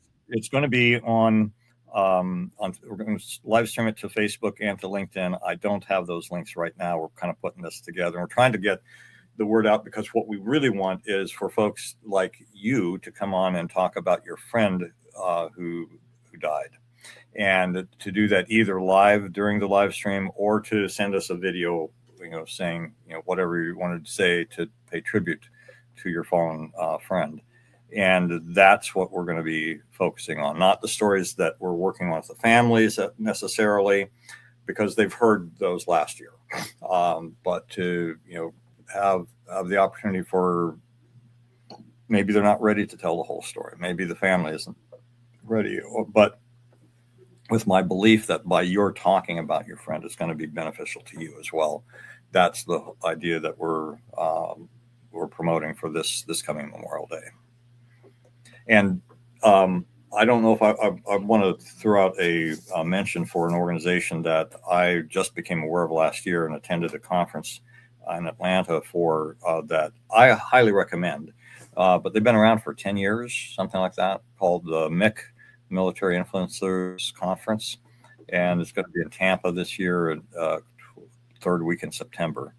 going to be on we're going to live stream it to Facebook and to LinkedIn. I don't have those links right now. We're kind of putting this together. We're trying to get the word out, because what we really want is for folks like you to come on and talk about your friend who died, and to do that either live during the live stream or to send us a video, saying whatever you wanted to say to pay tribute to your fallen friend. And that's what we're going to be focusing on, not the stories that we're working on with the families necessarily, because they've heard those last year, but to have the opportunity for, maybe they're not ready to tell the whole story, maybe the family isn't ready, but with my belief that by your talking about your friend, it's going to be beneficial to you as well. That's the idea that we're promoting for this coming Memorial Day. And I don't know if I want to throw out a mention for an organization that I just became aware of last year and attended a conference in Atlanta for that I highly recommend. But they've been around for 10 years, something like that, called the MIC, Military Influencers Conference. And it's going to be in Tampa this year, third week in September.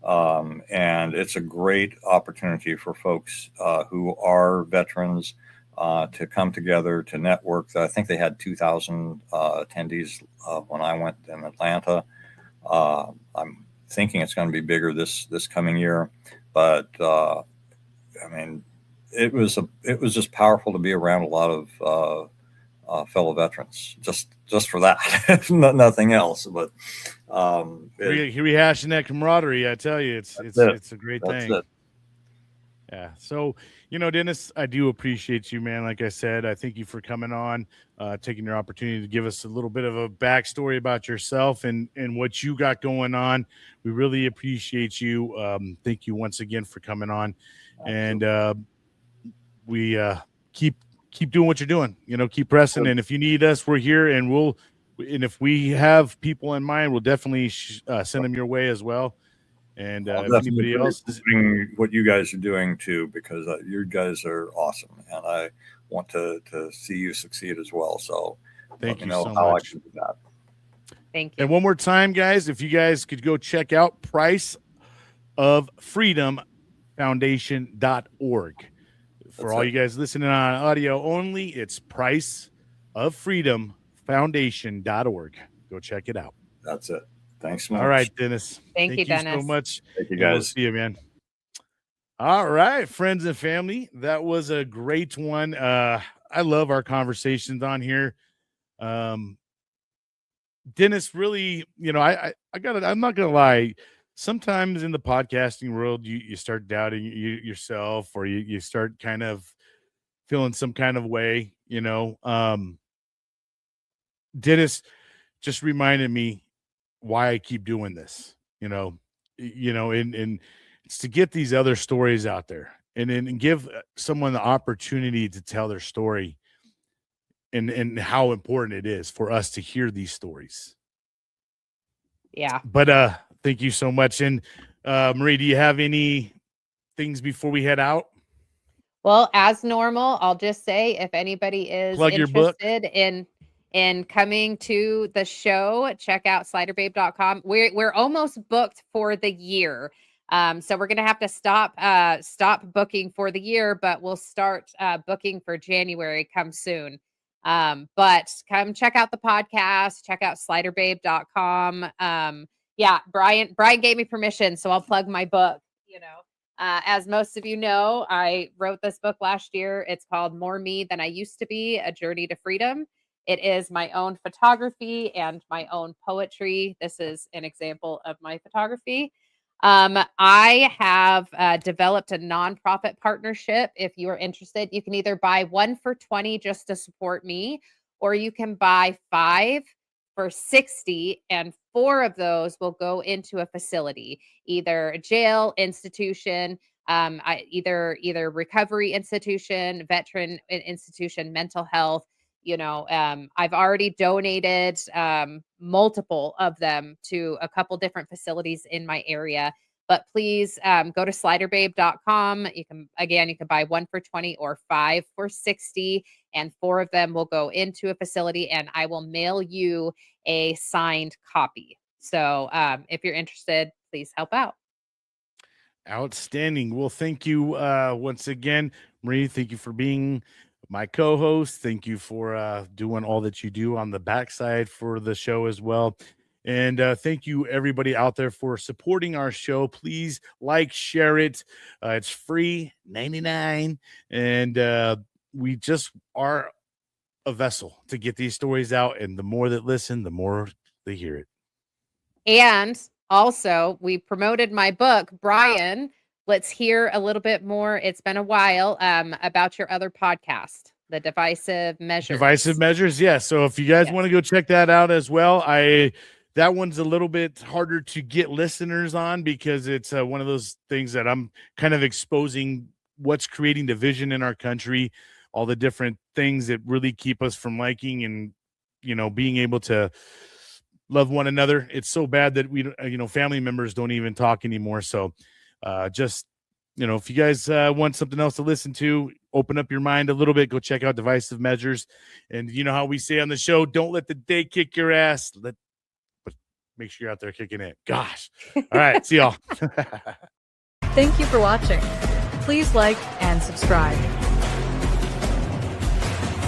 And it's a great opportunity for folks who are veterans to come together to network. I think they had 2,000 attendees when I went in Atlanta. I'm thinking it's going to be bigger this coming year, but I mean, it was just powerful to be around a lot of fellow veterans, just for that, nothing else. But rehashing that camaraderie, I tell you, it's a great thing. It. Yeah. So, Dennis, I do appreciate you, man. Like I said, I thank you for coming on, taking your opportunity to give us a little bit of a backstory about yourself and what you got going on. We really appreciate you. Thank you once again for coming on. Absolutely. And we keep doing what you're doing. Keep pressing. And if you need us, we're here, and if we have people in mind, we'll definitely send them your way as well. And if anybody else is doing what you guys are doing too, because you guys are awesome, and I want to see you succeed as well. So thank you know so how much. I can do that. Thank you. And one more time, guys, if you guys could go check out priceoffreedomfoundation.org. For all you guys listening on audio only, it's priceoffreedomfoundation.org. Go check it out. That's it. Thanks so much. All right, Dennis. Thank you, Dennis. So much. Thank you, guys. We'll see you, man. All right, friends and family. That was a great one. I love our conversations on here. Dennis, really, I'm not gonna lie. Sometimes in the podcasting world, you start doubting yourself, or you start kind of feeling some kind of way, Dennis just reminded me why I keep doing this, and it's to get these other stories out there and give someone the opportunity to tell their story and how important it is for us to hear these stories. Yeah. But thank you so much. And Marie, do you have any things before we head out? Well, as normal, I'll just say if anybody is interested in coming to the show, check out sliderbabe.com. We're almost booked for the year. So we're going to have to stop booking for the year, but we'll start booking for January come soon. But come check out the podcast, check out sliderbabe.com. Yeah, Bryan gave me permission, so I'll plug my book. As most of you know, I wrote this book last year. It's called More Me Than I Used to Be, A Journey to Freedom. It is my own photography and my own poetry. This is an example of my photography. I have developed a nonprofit partnership. If you are interested, you can either buy 1 for $20 just to support me, or you can buy 5 for $60, and 4 of those will go into a facility, either a jail, institution, either recovery institution, veteran institution, mental health. I've already donated multiple of them to a couple different facilities in my area. But please go to sliderbabe.com. You can buy 1 for $20 or 5 for $60, and 4 of them will go into a facility, and I will mail you a signed copy. So if you're interested, please help out. Outstanding. Well, thank you once again, Marie. Thank you for being my co-host. Thank you for doing all that you do on the backside for the show as well. And thank you, everybody out there, for supporting our show. Please share it. It's free, $99. And we just are a vessel to get these stories out. And the more that listen, the more they hear it. And also, we promoted my book, Bryan. Let's hear a little bit more. It's been a while about your other podcast, The Divisive Measures. Divisive Measures, yes. So if you guys want to go check that out as well, that one's a little bit harder to get listeners on because it's one of those things that I'm kind of exposing what's creating division in our country, all the different things that really keep us from liking and, being able to love one another. It's so bad that we, family members don't even talk anymore. So just, if you guys want something else to listen to, open up your mind a little bit, go check out Divisive Measures. And you know how we say on the show, don't let the day kick your ass. But make sure you're out there kicking it. Gosh. All right. See y'all. Thank you for watching. Please like and subscribe.